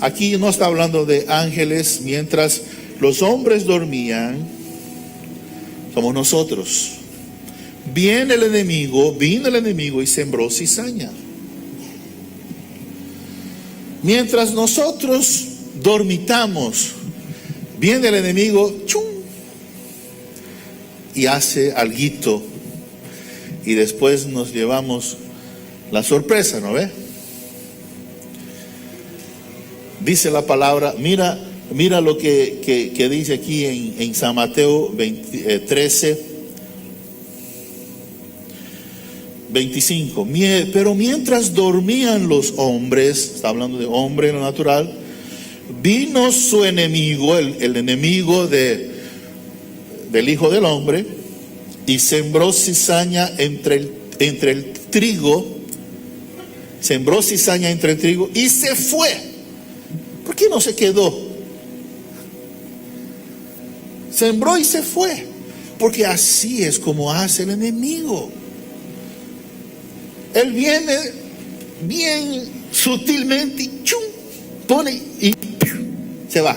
aquí no está hablando de ángeles, mientras los hombres dormían, somos nosotros. Vino el enemigo y sembró cizaña. Mientras nosotros dormitamos, viene el enemigo, ¡chum!, y hace alguito. Y después nos llevamos la sorpresa, ¿no ve? Dice la palabra, mira lo que dice aquí en San Mateo 13, 25. Pero mientras dormían los hombres, está hablando de hombre en lo natural, vino su enemigo, el enemigo del Hijo del Hombre, y sembró cizaña entre el trigo. Sembró cizaña entre el trigo y se fue. ¿Por qué no se quedó? Sembró y se fue. Porque así es como hace el enemigo. Él viene bien sutilmente y ¡chum!, pone y se va.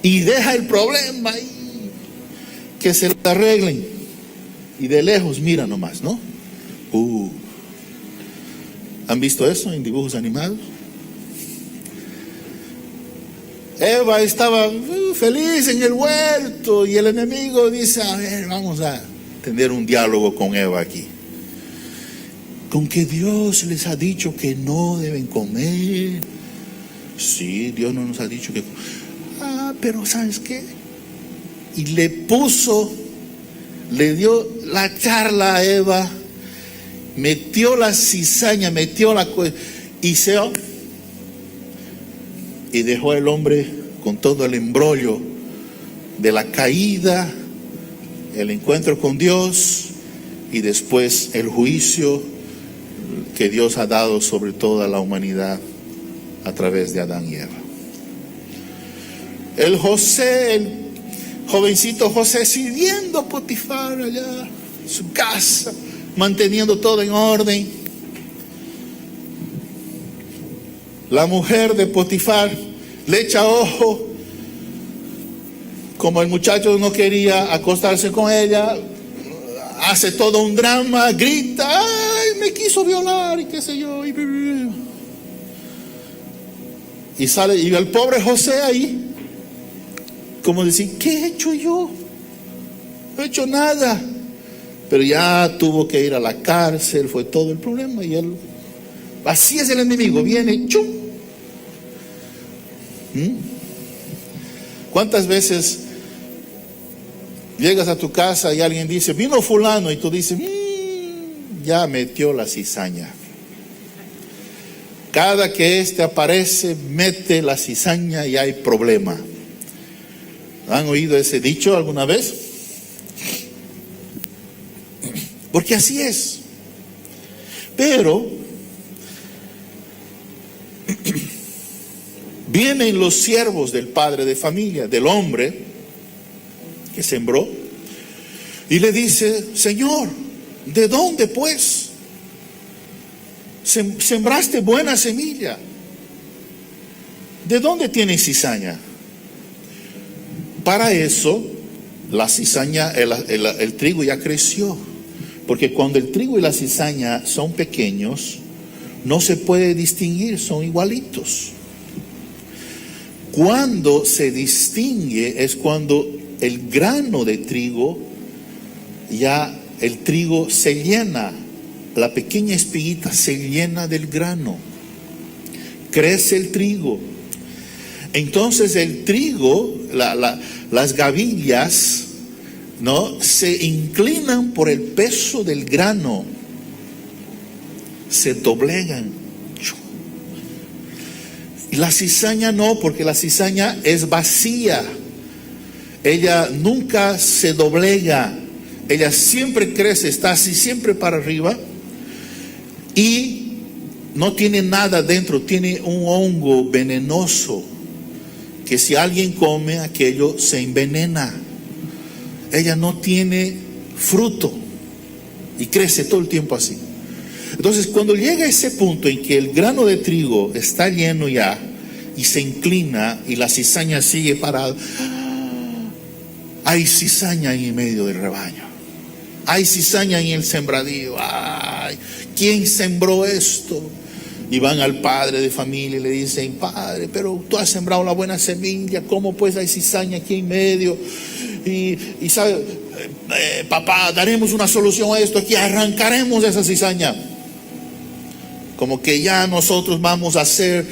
Y deja el problema ahí, que se lo arreglen. Y de lejos mira nomás, ¿no? ¿Han visto eso en dibujos animados? Eva estaba feliz en el huerto y el enemigo dice: a ver, vamos a tener un diálogo con Eva aquí. con que Dios les ha dicho que no deben comer. Sí, Dios no nos ha dicho que... pero ¿sabes qué? Y le dio la charla a Eva, metió la cizaña, metió la... y dejó al hombre con todo el embrollo de la caída, el encuentro con Dios y después el juicio que Dios ha dado sobre toda la humanidad a través de Adán y Eva. El jovencito José sirviendo a Potifar allá en su casa, manteniendo todo en orden. La mujer de Potifar le echa ojo. Como el muchacho no quería acostarse con ella, hace todo un drama, grita, ¡ay, me quiso violar! Y qué sé yo. Y sale, y el pobre José ahí, como decir, ¿qué he hecho yo? No he hecho nada. Pero ya tuvo que ir a la cárcel, fue todo el problema. Y él, así es el enemigo, viene, ¡chum! ¿Cuántas veces llegas a tu casa y alguien dice, vino fulano, y tú dices, ya metió la cizaña? Cada que éste aparece, mete la cizaña y hay problema. ¿Han oído ese dicho alguna vez? Porque así es. Pero vienen los siervos del padre de familia, del hombre que sembró, y le dice, Señor, ¿de dónde pues sembraste buena semilla? ¿De dónde tienes cizaña? Para eso, la cizaña, el trigo ya creció. Porque cuando el trigo y la cizaña son pequeños, no se puede distinguir, son igualitos. Cuando se distingue es cuando el grano de trigo, ya el trigo se llena, la pequeña espiguita se llena del grano, crece el trigo. Entonces el trigo, las gavillas, ¿no?, se inclinan por el peso del grano, se doblegan. Y la cizaña no, porque la cizaña es vacía, ella nunca se doblega, ella siempre crece, está así siempre para arriba y no tiene nada dentro, tiene un hongo venenoso que si alguien come aquello se envenena. Ella no tiene fruto y crece todo el tiempo así. Entonces, cuando llega ese punto en que el grano de trigo está lleno ya y se inclina y la cizaña sigue parada, hay cizaña en medio del rebaño, hay cizaña en el sembradío. ¡Ay! ¿Quién sembró esto? Y van al padre de familia y le dicen, padre, pero tú has sembrado la buena semilla, ¿cómo pues hay cizaña aquí en medio? Y sabe, papá, daremos una solución a esto, aquí arrancaremos esa cizaña. Como que ya nosotros vamos a hacer,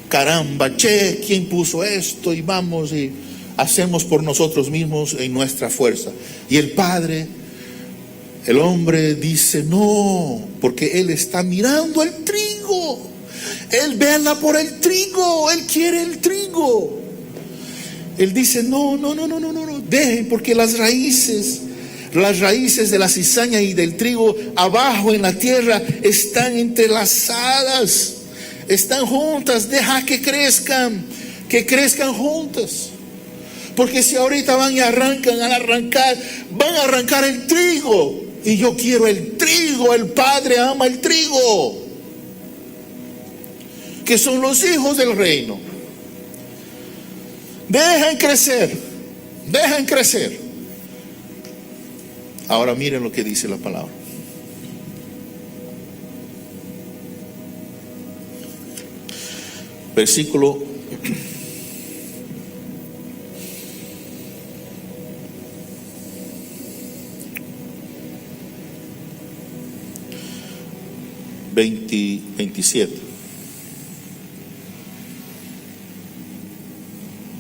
caramba, che, ¿quién puso esto? Y vamos y hacemos por nosotros mismos en nuestra fuerza. Y el padre, el hombre dice, no, porque él está mirando el trigo. Él vela por el trigo, él quiere el trigo. Él dice, no, dejen, porque las raíces de la cizaña y del trigo abajo en la tierra están entrelazadas, están juntas, deja que crezcan juntas. Porque si ahorita van y van a arrancar el trigo. Y yo quiero el trigo, el Padre ama el trigo, que son los hijos del reino. Dejen crecer. Ahora miren lo que dice la palabra. Versículo 27.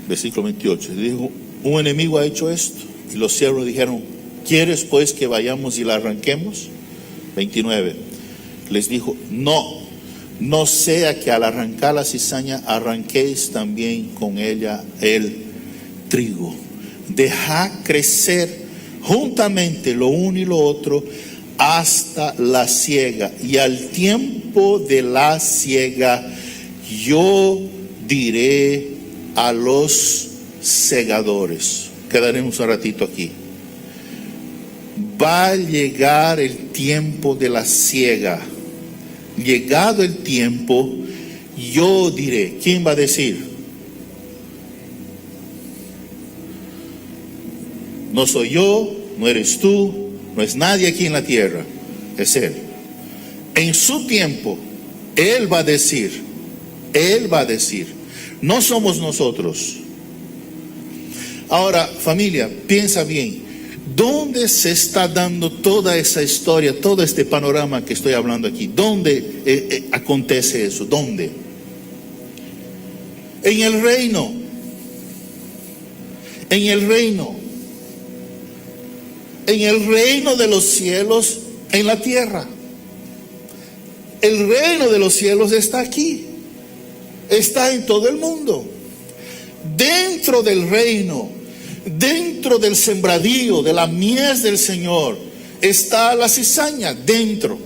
Versículo 28. Dijo, un enemigo ha hecho esto. Y los siervos dijeron, ¿quieres pues que vayamos y la arranquemos? 29. Les dijo, no sea que al arrancar la cizaña arranquéis también con ella el trigo. Dejad crecer juntamente lo uno y lo otro hasta la siega. Y al tiempo de la siega yo diré a los segadores. Quedaremos un ratito aquí. Va a llegar el tiempo de la siega. Llegado el tiempo, yo diré. ¿Quién va a decir? No soy yo, no eres tú, no es nadie aquí en la tierra, es Él. En su tiempo, Él va a decir, no somos nosotros. Ahora, familia, piensa bien, ¿dónde se está dando toda esa historia, todo este panorama que estoy hablando aquí? ¿Dónde acontece eso? ¿Dónde? En el reino. En el reino. En el reino de los cielos, en la tierra. El reino de los cielos está aquí. Está en todo el mundo. Dentro del reino, dentro del sembradío, de la mies del Señor, está la cizaña dentro.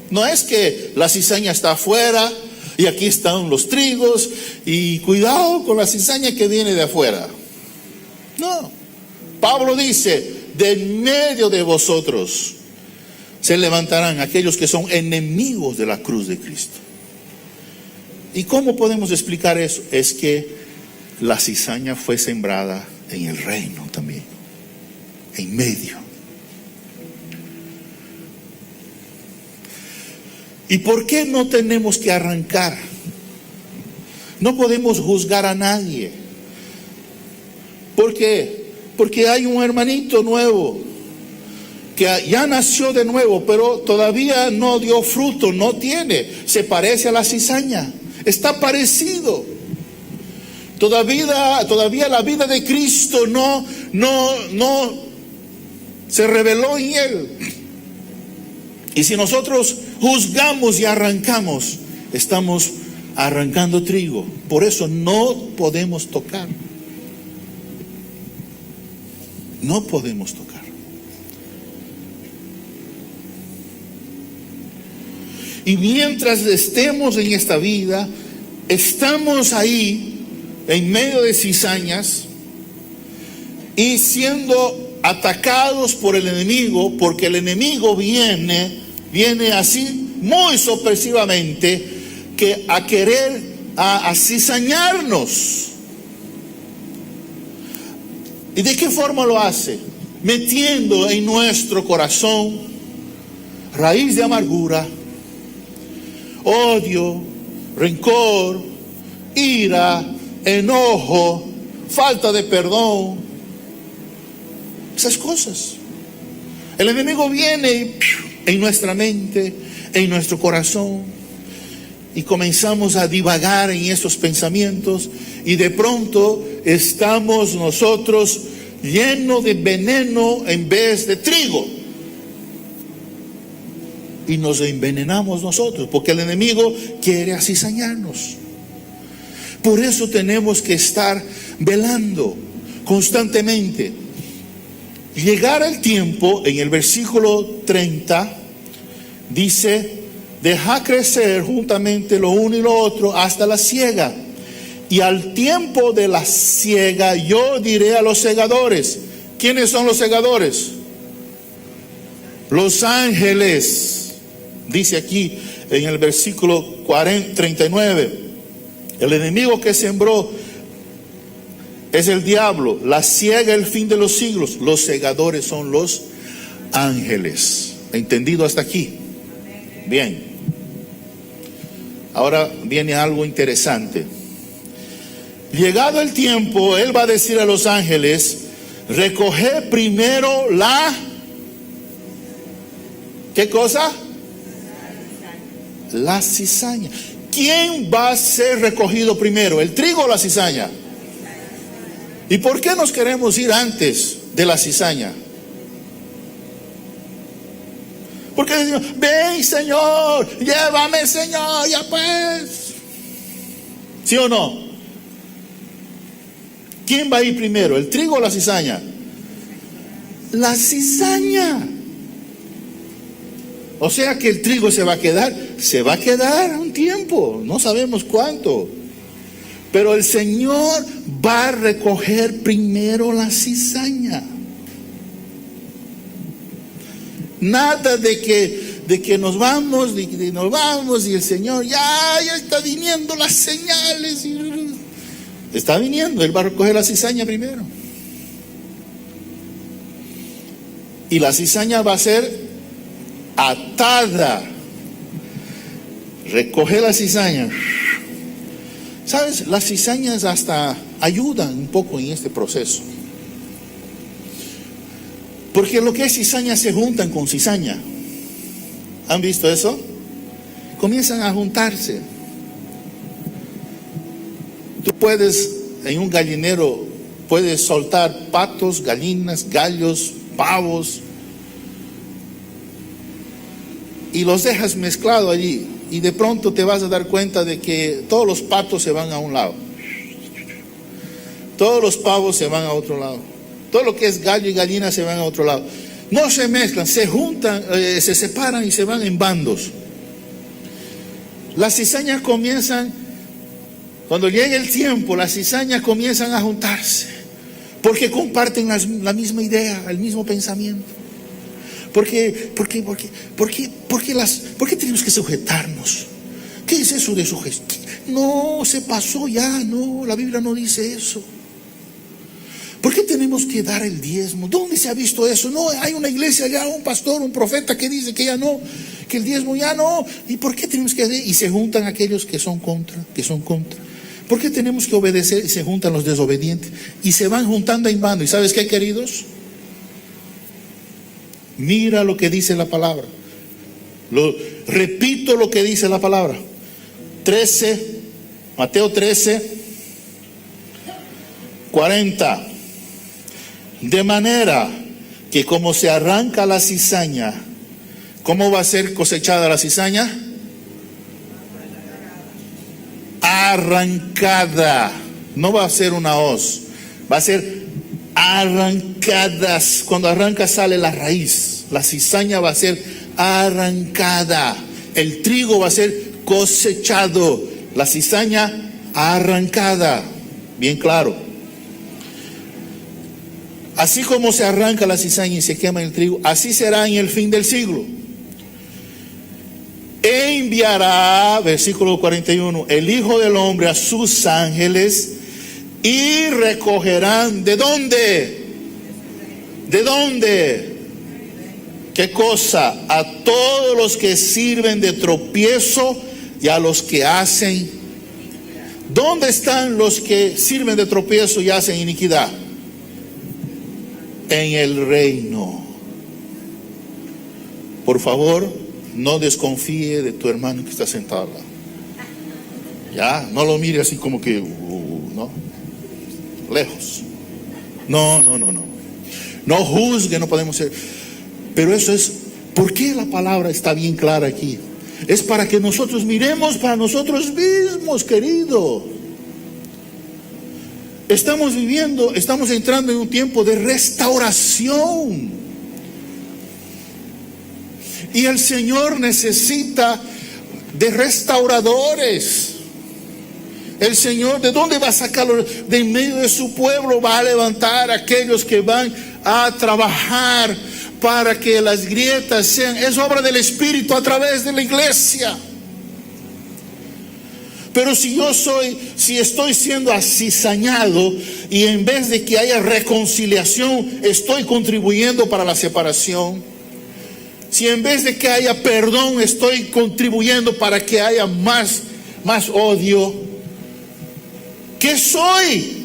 No es que la cizaña está afuera y aquí están los trigos y cuidado con la cizaña que viene de afuera. No. Pablo dice, de en medio de vosotros se levantarán aquellos que son enemigos de la cruz de Cristo. ¿Y cómo podemos explicar eso? Es que la cizaña fue sembrada en el reino también, en medio. ¿Y por qué no tenemos que arrancar? No podemos juzgar a nadie. ¿Por qué? Porque hay un hermanito nuevo que ya nació de nuevo, pero todavía no dio fruto, no tiene. Se parece a la cizaña, está parecido. Todavía la vida de Cristo no se reveló en él. Y si nosotros juzgamos y arrancamos, estamos arrancando trigo. Por eso no podemos tocar. No podemos tocar. Y mientras estemos en esta vida, estamos ahí en medio de cizañas y siendo atacados por el enemigo, porque el enemigo viene así muy sorpresivamente que a querer a cizañarnos. ¿Y de qué forma lo hace? Metiendo en nuestro corazón raíz de amargura, odio, rencor, ira, enojo, falta de perdón, esas cosas. El enemigo viene en nuestra mente, en nuestro corazón, y comenzamos a divagar en esos pensamientos, y de pronto estamos nosotros llenos de veneno en vez de trigo. Y nos envenenamos nosotros, porque el enemigo quiere acizañarnos. Por eso tenemos que estar velando constantemente. Llegar el tiempo, en el versículo 30, dice, deja crecer juntamente lo uno y lo otro hasta la siega. Y al tiempo de la siega yo diré a los segadores. ¿Quiénes son los segadores? Los ángeles. Dice aquí en el versículo 39, el enemigo que sembró es el diablo, la siega el fin de los siglos, los segadores son los ángeles. ¿Entendido hasta aquí? Bien. Ahora viene algo interesante. Llegado el tiempo, él va a decir a los ángeles, recoged primero la ¿Qué cosa? La cizaña. ¿Quién va a ser recogido primero, el trigo o la cizaña? ¿Y por qué nos queremos ir antes de la cizaña? Porque decimos, ven Señor, llévame Señor, ya pues. ¿Sí o no? ¿Quién va a ir primero, el trigo o la cizaña? La cizaña. O sea que el trigo se va a quedar un tiempo, no sabemos cuánto. Pero el Señor va a recoger primero la cizaña. Nada de que nos vamos y el Señor ya está viniendo las señales. Está viniendo, Él va a recoger la cizaña primero. Y la cizaña va a ser atada. Recoge la cizaña. ¿Sabes? Las cizañas hasta ayudan un poco en este proceso. Porque lo que es cizaña se juntan con cizaña. ¿Han visto eso? Comienzan a juntarse. Tú puedes, en un gallinero, puedes soltar patos, gallinas, gallos, pavos, y los dejas mezclados allí, y de pronto te vas a dar cuenta de que todos los patos se van a un lado, todos los pavos se van a otro lado, todo lo que es gallo y gallina se van a otro lado. No se mezclan, se juntan, se separan y se van en bandos. Las cizañas comienzan, cuando llega el tiempo, las cizañas comienzan a juntarse, porque comparten la misma idea, el mismo pensamiento. ¿Por qué tenemos que sujetarnos? ¿Qué es eso de sujetar? No, se pasó ya, no, la Biblia no dice eso. ¿Por qué tenemos que dar el diezmo? ¿Dónde se ha visto eso? No, hay una iglesia allá, un pastor, un profeta que dice que ya no, que el diezmo ya no. ¿Y por qué tenemos que hacer? Y se juntan aquellos que son contra. ¿Por qué tenemos que obedecer? Y se juntan los desobedientes. Y se van juntando en bando. ¿Y sabes qué, queridos? Mira lo que dice la palabra. Repito lo que dice la palabra. Mateo 13, 40. De manera que como se arranca la cizaña, ¿cómo va a ser cosechada la cizaña? Arrancada. No va a ser una hoz, va a ser arrancadas. Cuando arranca sale la raíz. La cizaña va a ser arrancada. El trigo va a ser cosechado. La cizaña arrancada. Bien claro. Así como se arranca la cizaña y se quema el trigo, así será en el fin del siglo. E enviará, versículo 41, el Hijo del Hombre a sus ángeles y recogerán. ¿De dónde? ¿De dónde? ¿Qué cosa? A todos los que sirven de tropiezo y a los que hacen. ¿Dónde están los que sirven de tropiezo y hacen iniquidad? En el reino. Por favor, no desconfíe de tu hermano que está sentado al lado. Ya, no lo mire así como que, no, lejos. No. No juzgue, no podemos ser. Pero eso es, ¿por qué la palabra está bien clara aquí? Es para que nosotros miremos para nosotros mismos, querido. Estamos entrando en un tiempo de restauración. Y el Señor necesita de restauradores. El Señor, ¿de dónde va a sacarlo? De en medio de su pueblo va a levantar a aquellos que van a trabajar para que las grietas sean, es obra del Espíritu a través de la iglesia. Pero si estoy siendo acizañado y en vez de que haya reconciliación, estoy contribuyendo para la separación. Si en vez de que haya perdón, estoy contribuyendo para que haya más odio. ¿Qué soy?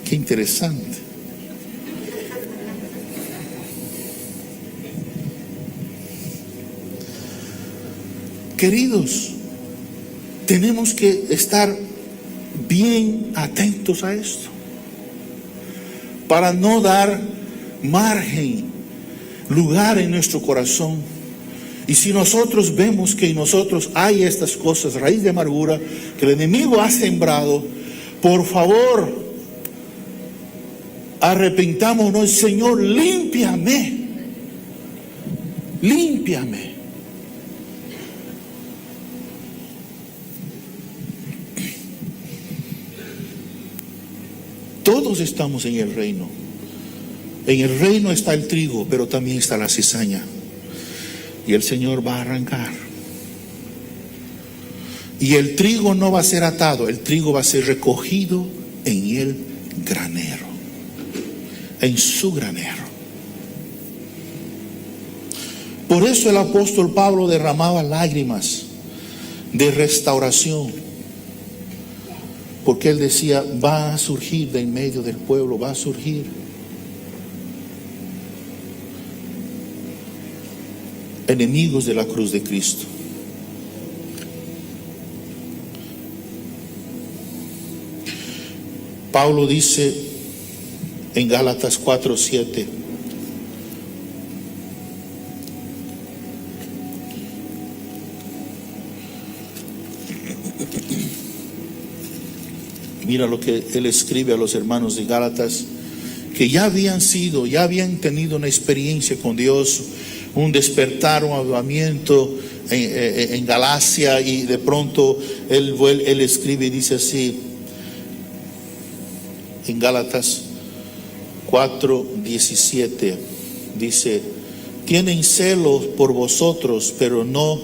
Qué interesante. Queridos, tenemos que estar bien atentos a esto para no dar margen, lugar en nuestro corazón. Y si nosotros vemos que en nosotros hay estas cosas, raíz de amargura, que el enemigo ha sembrado, por favor, arrepentámonos. Señor, límpiame, límpiame. Todos estamos en el reino. En el reino está el trigo, pero también está la cizaña. Y el Señor va a arrancar. Y el trigo no va a ser atado, el trigo va a ser recogido en el granero, en su granero. Por eso el apóstol Pablo derramaba lágrimas de restauración. Porque él decía, va a surgir de en medio del pueblo, va a surgir. Enemigos de la cruz de Cristo. Pablo dice en Gálatas 4:7. Mira lo que él escribe a los hermanos de Gálatas, que ya habían tenido una experiencia con Dios, un despertar, un avivamiento en Galacia, y de pronto él escribe y dice así, en Gálatas 4:17, dice, tienen celos por vosotros, pero no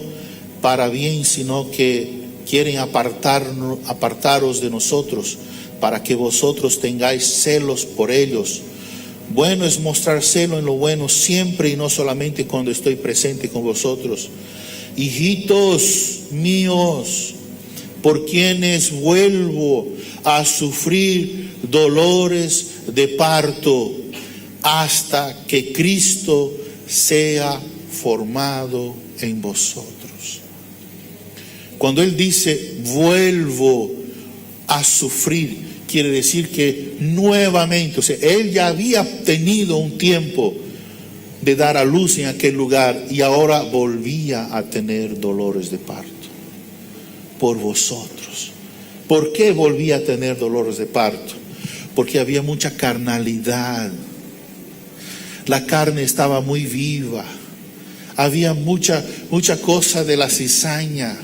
para bien, sino que quieren apartaros de nosotros, para que vosotros tengáis celos por ellos. Bueno es mostrar celo en lo bueno siempre y no solamente cuando estoy presente con vosotros. Hijitos míos, por quienes vuelvo a sufrir dolores de parto, hasta que Cristo sea formado en vosotros. Cuando él dice vuelvo a sufrir, quiere decir que nuevamente, o sea, él ya había tenido un tiempo de dar a luz en aquel lugar y ahora volvía a tener dolores de parto por vosotros. ¿Por qué volvía a tener dolores de parto? Porque había mucha carnalidad. La carne estaba muy viva. Había mucha cosa de la cizaña.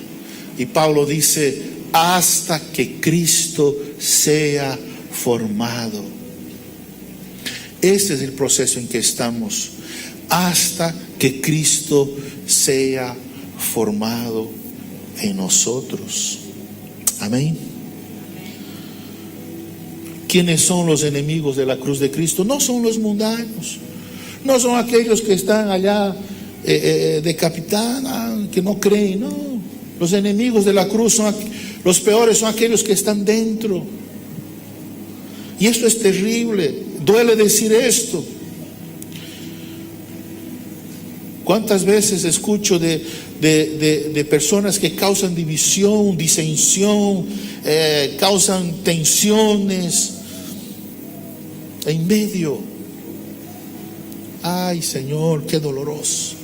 Y Pablo dice, hasta que Cristo sea formado. Ese es el proceso en que estamos. Hasta que Cristo sea formado en nosotros. Amén. ¿Quiénes son los enemigos de la cruz de Cristo? No son los mundanos. No son aquellos que están allá de capitán, que no creen, no. Los enemigos de la cruz son los peores, son aquellos que están dentro. Y esto es terrible, duele decir esto. ¿Cuántas veces escucho de personas que causan división, disensión, causan tensiones en medio? Ay, Señor, qué doloroso,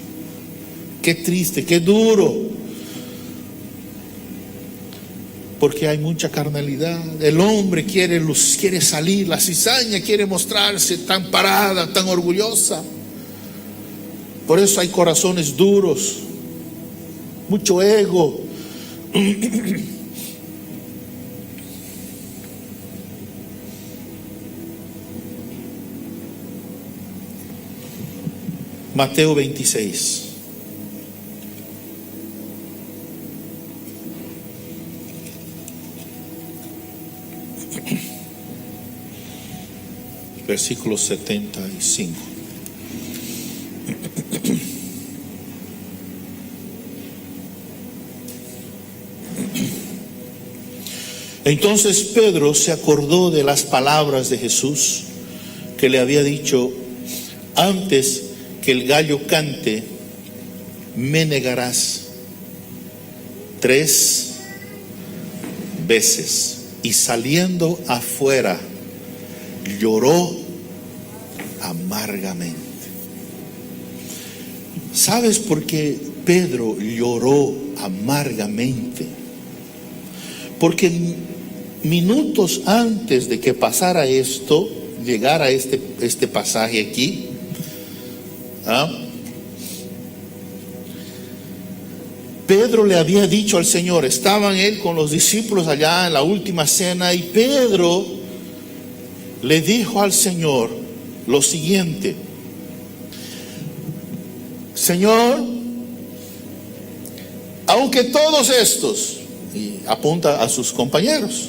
qué triste, qué duro. Porque hay mucha carnalidad. El hombre quiere salir, la cizaña quiere mostrarse tan parada, tan orgullosa. Por eso hay corazones duros, mucho ego. Mateo 26. Versículo 75. Entonces Pedro se acordó de las palabras de Jesús que le había dicho: antes que el gallo cante, me negarás 3 veces. Y saliendo afuera, lloró amargamente. ¿Sabes por qué Pedro lloró amargamente? Porque minutos antes de que pasara esto, llegara este pasaje aquí, Pedro le había dicho al Señor, estaban él con los discípulos allá en la última cena, y Pedro le dijo al Señor lo siguiente: Señor, aunque todos estos, y apunta a sus compañeros,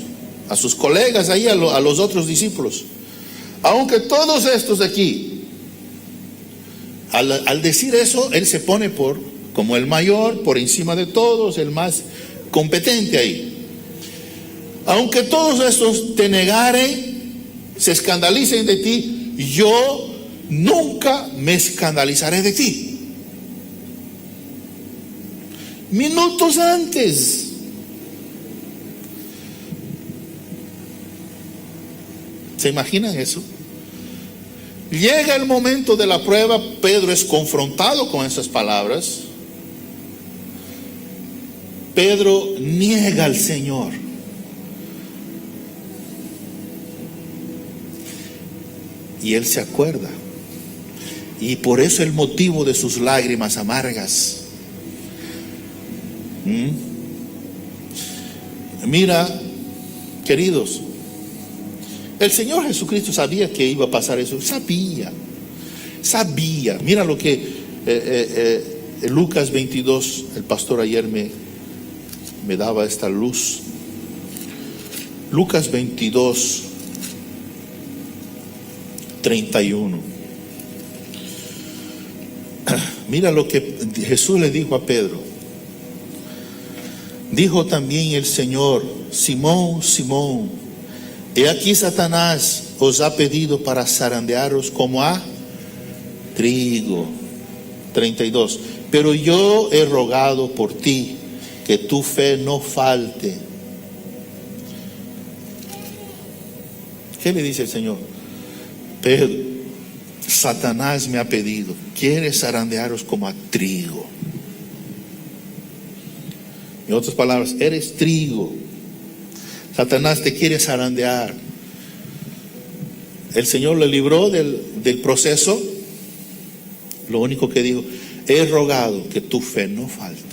a sus colegas ahí, a los otros discípulos, aunque todos estos de aquí, al decir eso, él se pone como el mayor, por encima de todos, el más competente ahí. Aunque todos estos te negaren, se escandalicen de ti, yo nunca me escandalizaré de ti. Minutos antes. ¿Se imaginan eso? Llega el momento de la prueba, Pedro es confrontado con esas palabras. Pedro niega al Señor. Y él se acuerda. Y por eso el motivo de sus lágrimas amargas. Mira, queridos, el Señor Jesucristo sabía que iba a pasar eso. Sabía. Mira lo que Lucas 22, el pastor ayer me daba esta luz. Lucas 22, 31. Mira lo que Jesús le dijo a Pedro. Dijo también el Señor: Simón, Simón, he aquí Satanás os ha pedido para zarandearos como a trigo. 32. Pero yo he rogado por ti, que tu fe no falte. ¿Qué le dice el Señor? Pedro, Satanás me ha pedido, quiere zarandearos como a trigo. En otras palabras, eres trigo. Satanás te quiere zarandear. El Señor le libró del proceso. Lo único que dijo: he rogado que tu fe no falte.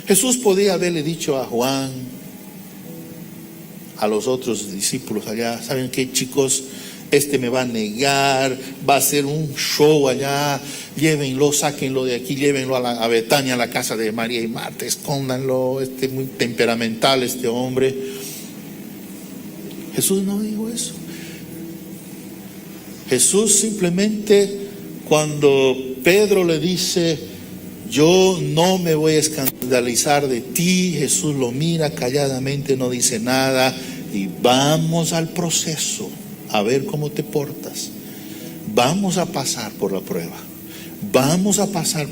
Jesús podía haberle dicho a Juan, a los otros discípulos allá: ¿saben qué, chicos? Este me va a negar, va a hacer un show allá, llévenlo, sáquenlo de aquí, llévenlo a Betania, a la casa de María y Marta, escóndanlo, muy temperamental este hombre. Jesús no dijo eso. Jesús simplemente, cuando Pedro le dice: yo no me voy a escandalizar de ti, Jesús lo mira calladamente, no dice nada, y vamos al proceso, a ver cómo te portas. Vamos a pasar por la prueba. Vamos a pasar.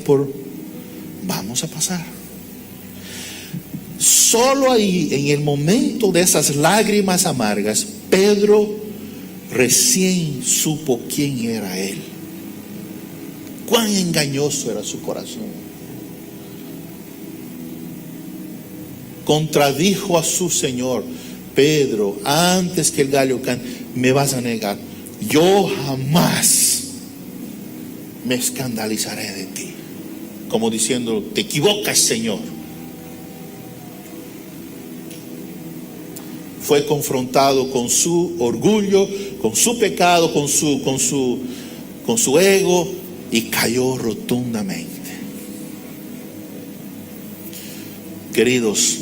Solo ahí, en el momento de esas lágrimas amargas, Pedro recién supo quién era él. Cuán engañoso era su corazón. Contradijo a su Señor: Pedro, antes que el gallo cante, me vas a negar. Yo jamás me escandalizaré de ti. Como diciendo: te equivocas, Señor. Fue confrontado con su orgullo, con su pecado, con su ego, y cayó rotundamente. Queridos,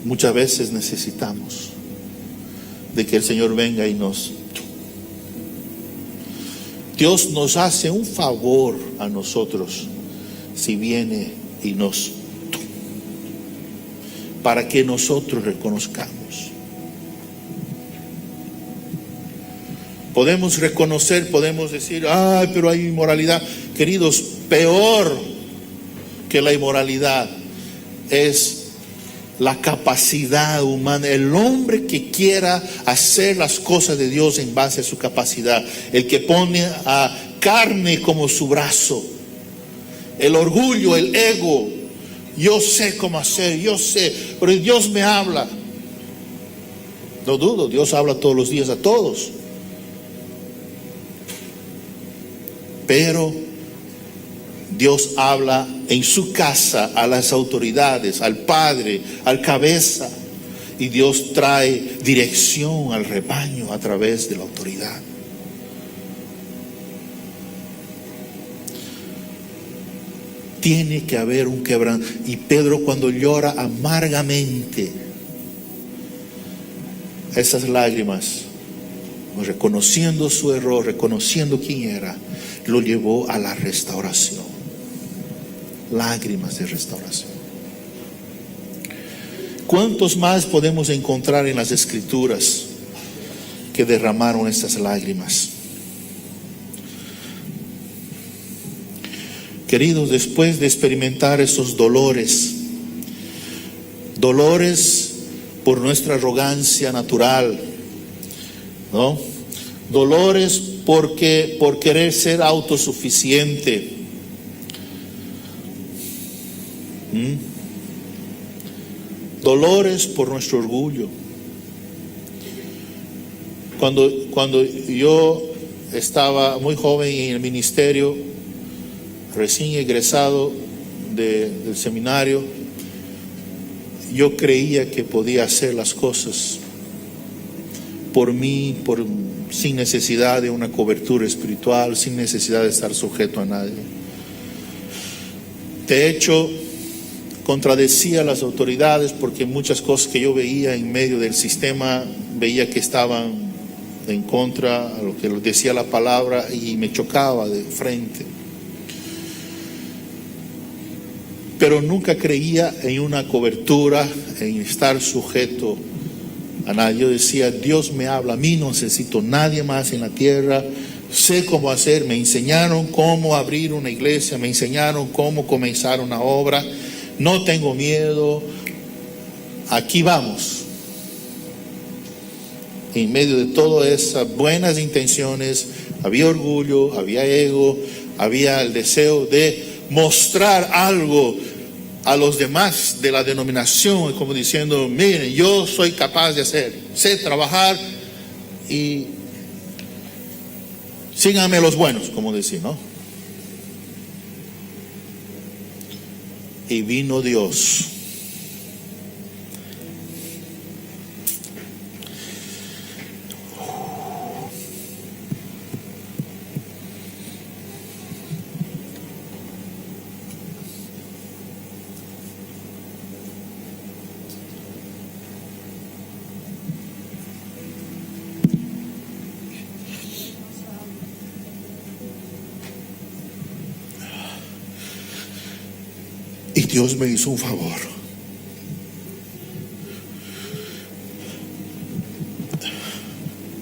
muchas veces necesitamos de que el Señor venga y Dios nos hace un favor a nosotros si viene y nos para que nosotros reconozcamos. Podemos reconocer, podemos decir, ay, pero hay inmoralidad. Queridos, peor que la inmoralidad es la capacidad humana. El hombre que quiera hacer las cosas de Dios en base a su capacidad, el que pone a carne como su brazo, el orgullo, el ego. Yo sé cómo hacer, yo sé, pero Dios me habla. No dudo, Dios habla todos los días a todos. Pero Dios habla en su casa a las autoridades, al padre, al cabeza. Y Dios trae dirección al rebaño a través de la autoridad. Tiene que haber un quebranto. Y Pedro, cuando llora amargamente, esas lágrimas, reconociendo su error, reconociendo quién era, lo llevó a la restauración. Lágrimas de restauración. ¿Cuántos más podemos encontrar en las Escrituras que derramaron estas lágrimas? Queridos, después de experimentar esos dolores por nuestra arrogancia natural, ¿no? Dolores por querer ser autosuficiente, dolores por nuestro orgullo. Cuando yo estaba muy joven en el ministerio, recién egresado del seminario, yo creía que podía hacer las cosas por mí, sin necesidad de una cobertura espiritual, sin necesidad de estar sujeto a nadie. De hecho, contradecía a las autoridades porque muchas cosas que yo veía en medio del sistema, veía que estaban en contra a lo que decía la palabra y me chocaba de frente. Pero nunca creía en una cobertura, en estar sujeto a nadie. Yo decía, Dios me habla a mí, no necesito nadie más en la tierra, sé cómo hacer, me enseñaron cómo abrir una iglesia, me enseñaron cómo comenzar una obra, no tengo miedo, aquí vamos. En medio de todas esas buenas intenciones, había orgullo, había ego, había el deseo de mostrar algo a los demás de la denominación, como diciendo, miren, yo soy capaz de hacer, sé trabajar y síganme los buenos, como decía, ¿no? Y vino Dios. Y Dios me hizo un favor.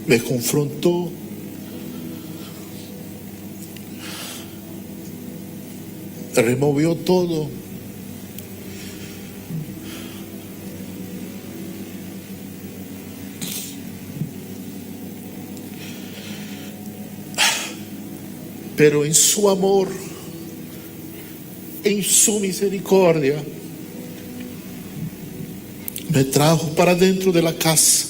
Me confrontó. Removió todo. Pero en su amor, en su misericordia, me trajo para dentro de la casa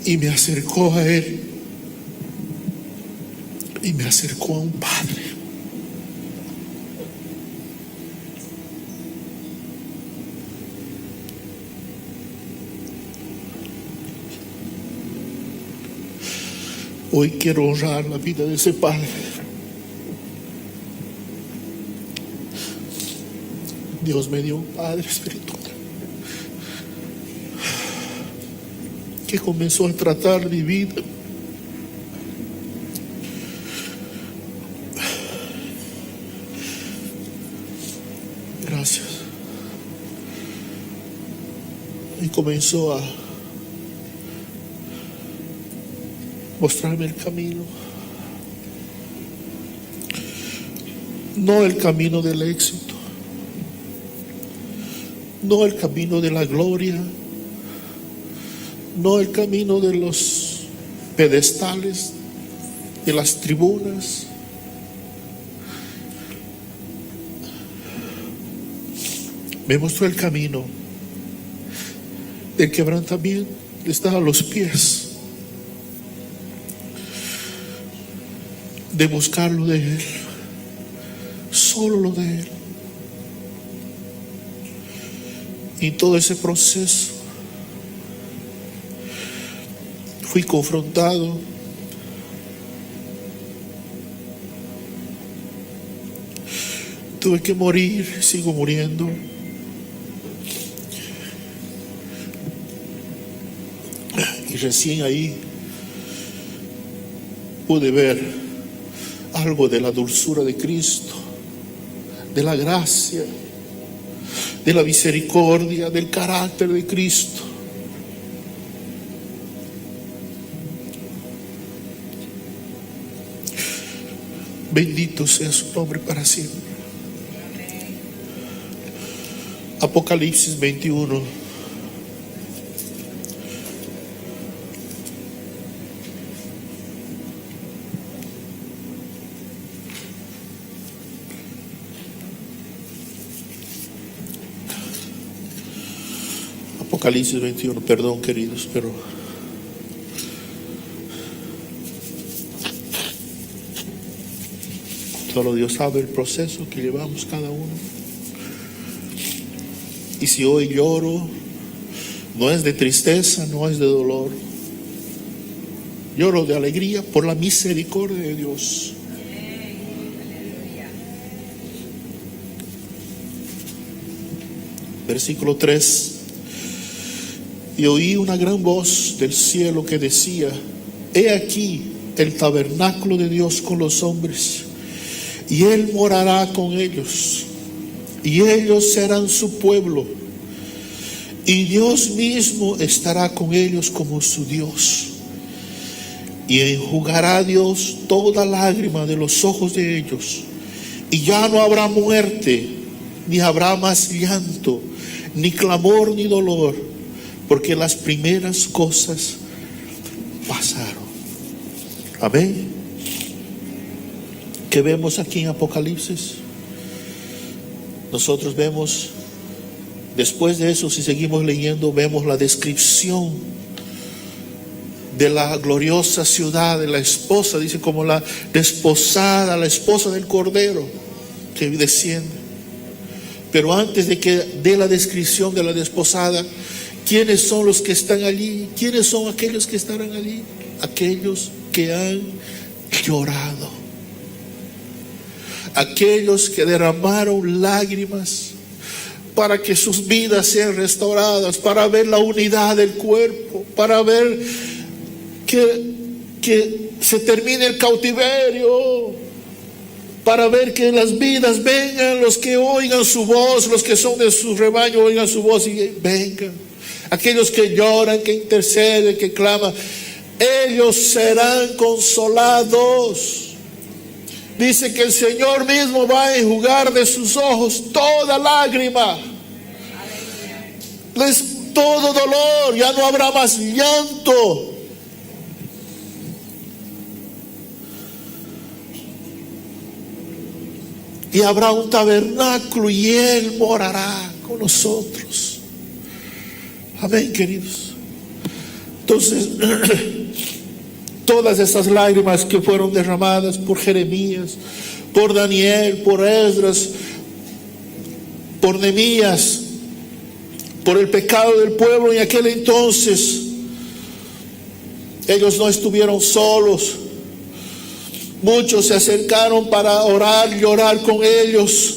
y me acercó a Él y me acercó a un Padre. Hoy quiero honrar la vida de ese Padre. Dios me dio un Padre espiritual que comenzó a tratar mi vida. comenzó a mostrarme el camino. No el camino del éxito, no el camino de la gloria, no el camino de los pedestales, de las tribunas. Me mostró el camino del quebrantamiento, está a los pies, de buscarlo de Él, solo lo de Él. Y todo ese proceso fui confrontado, tuve que morir, sigo muriendo. Y recién ahí pude ver algo de la dulzura de Cristo, de la gracia, de la misericordia, del carácter de Cristo. Bendito sea su nombre para siempre. Apocalipsis 21. Apocalipsis 21, perdón queridos, pero solo Dios sabe el proceso que llevamos cada uno. Y si hoy lloro, no es de tristeza, no es de dolor. Lloro de alegría por la misericordia de Dios. Versículo 3. Y oí una gran voz del cielo que decía: he aquí el tabernáculo de Dios con los hombres, y Él morará con ellos, y ellos serán su pueblo, y Dios mismo estará con ellos como su Dios. Y enjugará Dios toda lágrima de los ojos de ellos, y ya no habrá muerte, ni habrá más llanto, ni clamor, ni dolor, porque las primeras cosas pasaron. Amén. ¿Qué vemos aquí en Apocalipsis? Nosotros vemos, después de eso, si seguimos leyendo, vemos la descripción de la gloriosa ciudad, de la esposa, dice como la desposada, la esposa del Cordero que desciende. Pero antes de que dé la descripción de la desposada, ¿quiénes son los que están allí? ¿Quiénes son aquellos que estarán allí? Aquellos que han llorado, aquellos que derramaron lágrimas para que sus vidas sean restauradas, para ver la unidad del cuerpo, para ver que se termine el cautiverio, para ver que las vidas vengan, los que oigan su voz, los que son de su rebaño oigan su voz y vengan. Aquellos que lloran, que interceden, que claman, ellos serán consolados. Dice que el Señor mismo va a enjugar de sus ojos toda lágrima, todo dolor, ya no habrá más llanto. Y habrá un tabernáculo y Él morará con nosotros. Amén, queridos. Entonces, todas esas lágrimas que fueron derramadas por Jeremías, por Daniel, por Esdras, por Nehemías, por el pecado del pueblo en aquel entonces, ellos no estuvieron solos. Muchos se acercaron para orar, llorar con ellos.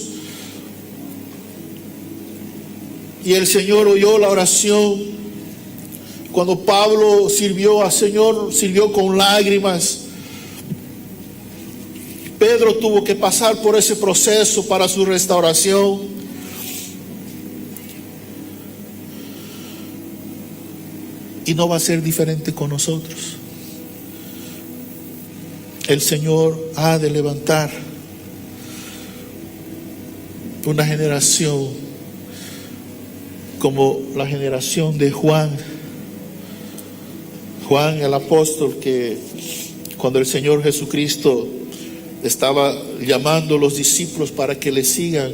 Y el Señor oyó la oración. Cuando Pablo sirvió al Señor, sirvió con lágrimas. Pedro tuvo que pasar por ese proceso para su restauración. Y no va a ser diferente con nosotros. El Señor ha de levantar una generación como la generación de Juan. Juan el apóstol, que cuando el Señor Jesucristo estaba llamando a los discípulos para que le sigan,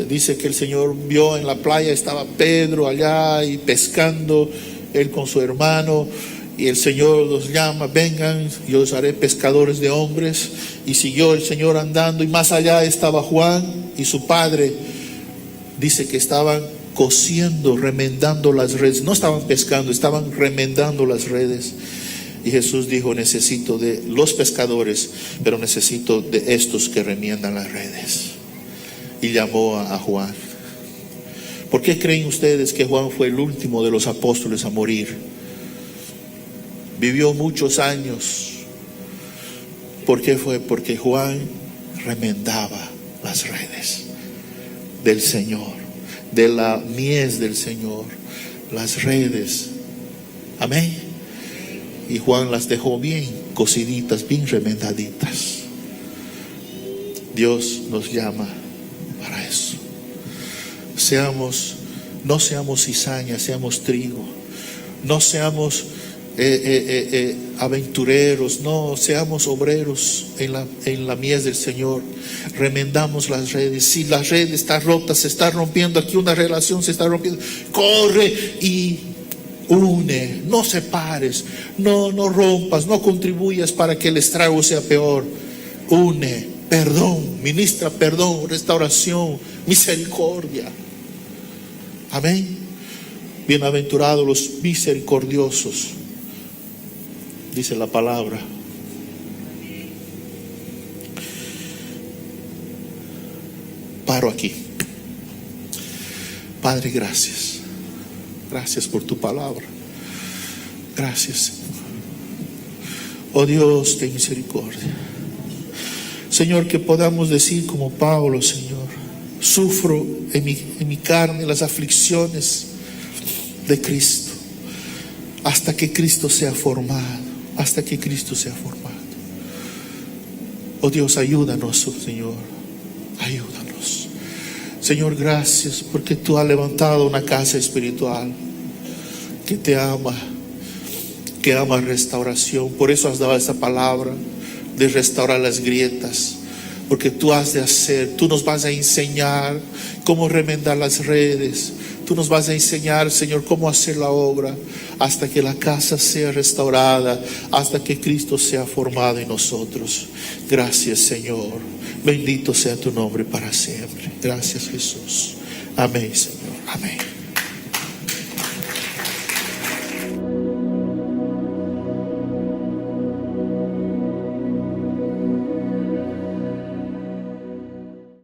dice que el Señor vio en la playa, estaba Pedro allá y pescando, él con su hermano, y el Señor los llama: vengan, yo os haré pescadores de hombres. Y siguió el Señor andando, y más allá estaba Juan y su padre. Dice que estaban cosiendo, remendando las redes. No estaban pescando, estaban remendando las redes. Y Jesús dijo: necesito de los pescadores, pero necesito de estos que remiendan las redes. Y llamó a Juan. ¿Por qué creen ustedes que Juan fue el último de los apóstoles a morir? Vivió muchos años. ¿Por qué fue? Porque Juan remendaba las redes del Señor, de la mies del Señor, las redes. Amén. Y Juan las dejó bien cosiditas, bien remendaditas. Dios nos llama para eso. No seamos cizaña, seamos trigo. No seamos aventureros, no seamos obreros en la mies del Señor. Remendamos las redes. Si la red está rota, se está rompiendo aquí, una relación se está rompiendo, corre y une, no separes, no rompas, no contribuyas para que el estrago sea peor. Une, perdón, ministra perdón, restauración, misericordia. Amén. Bienaventurados los misericordiosos, dice la palabra. Paro aquí. Padre, gracias. Gracias por tu palabra. Gracias, Señor. Oh Dios, ten misericordia. Señor, que podamos decir como Pablo: Señor, sufro en mi carne las aflicciones de Cristo, hasta que Cristo sea formado. Hasta que Cristo sea formado. Oh Dios, ayúdanos, oh Señor. Ayúdanos. Señor, gracias porque tú has levantado una casa espiritual que te ama, que ama restauración. Por eso has dado esa palabra de restaurar las grietas. Porque tú nos vas a enseñar cómo remendar las redes. Tú nos vas a enseñar, Señor, cómo hacer la obra hasta que la casa sea restaurada, hasta que Cristo sea formado en nosotros. Gracias, Señor. Bendito sea tu nombre para siempre. Gracias, Jesús. Amén, Señor. Amén.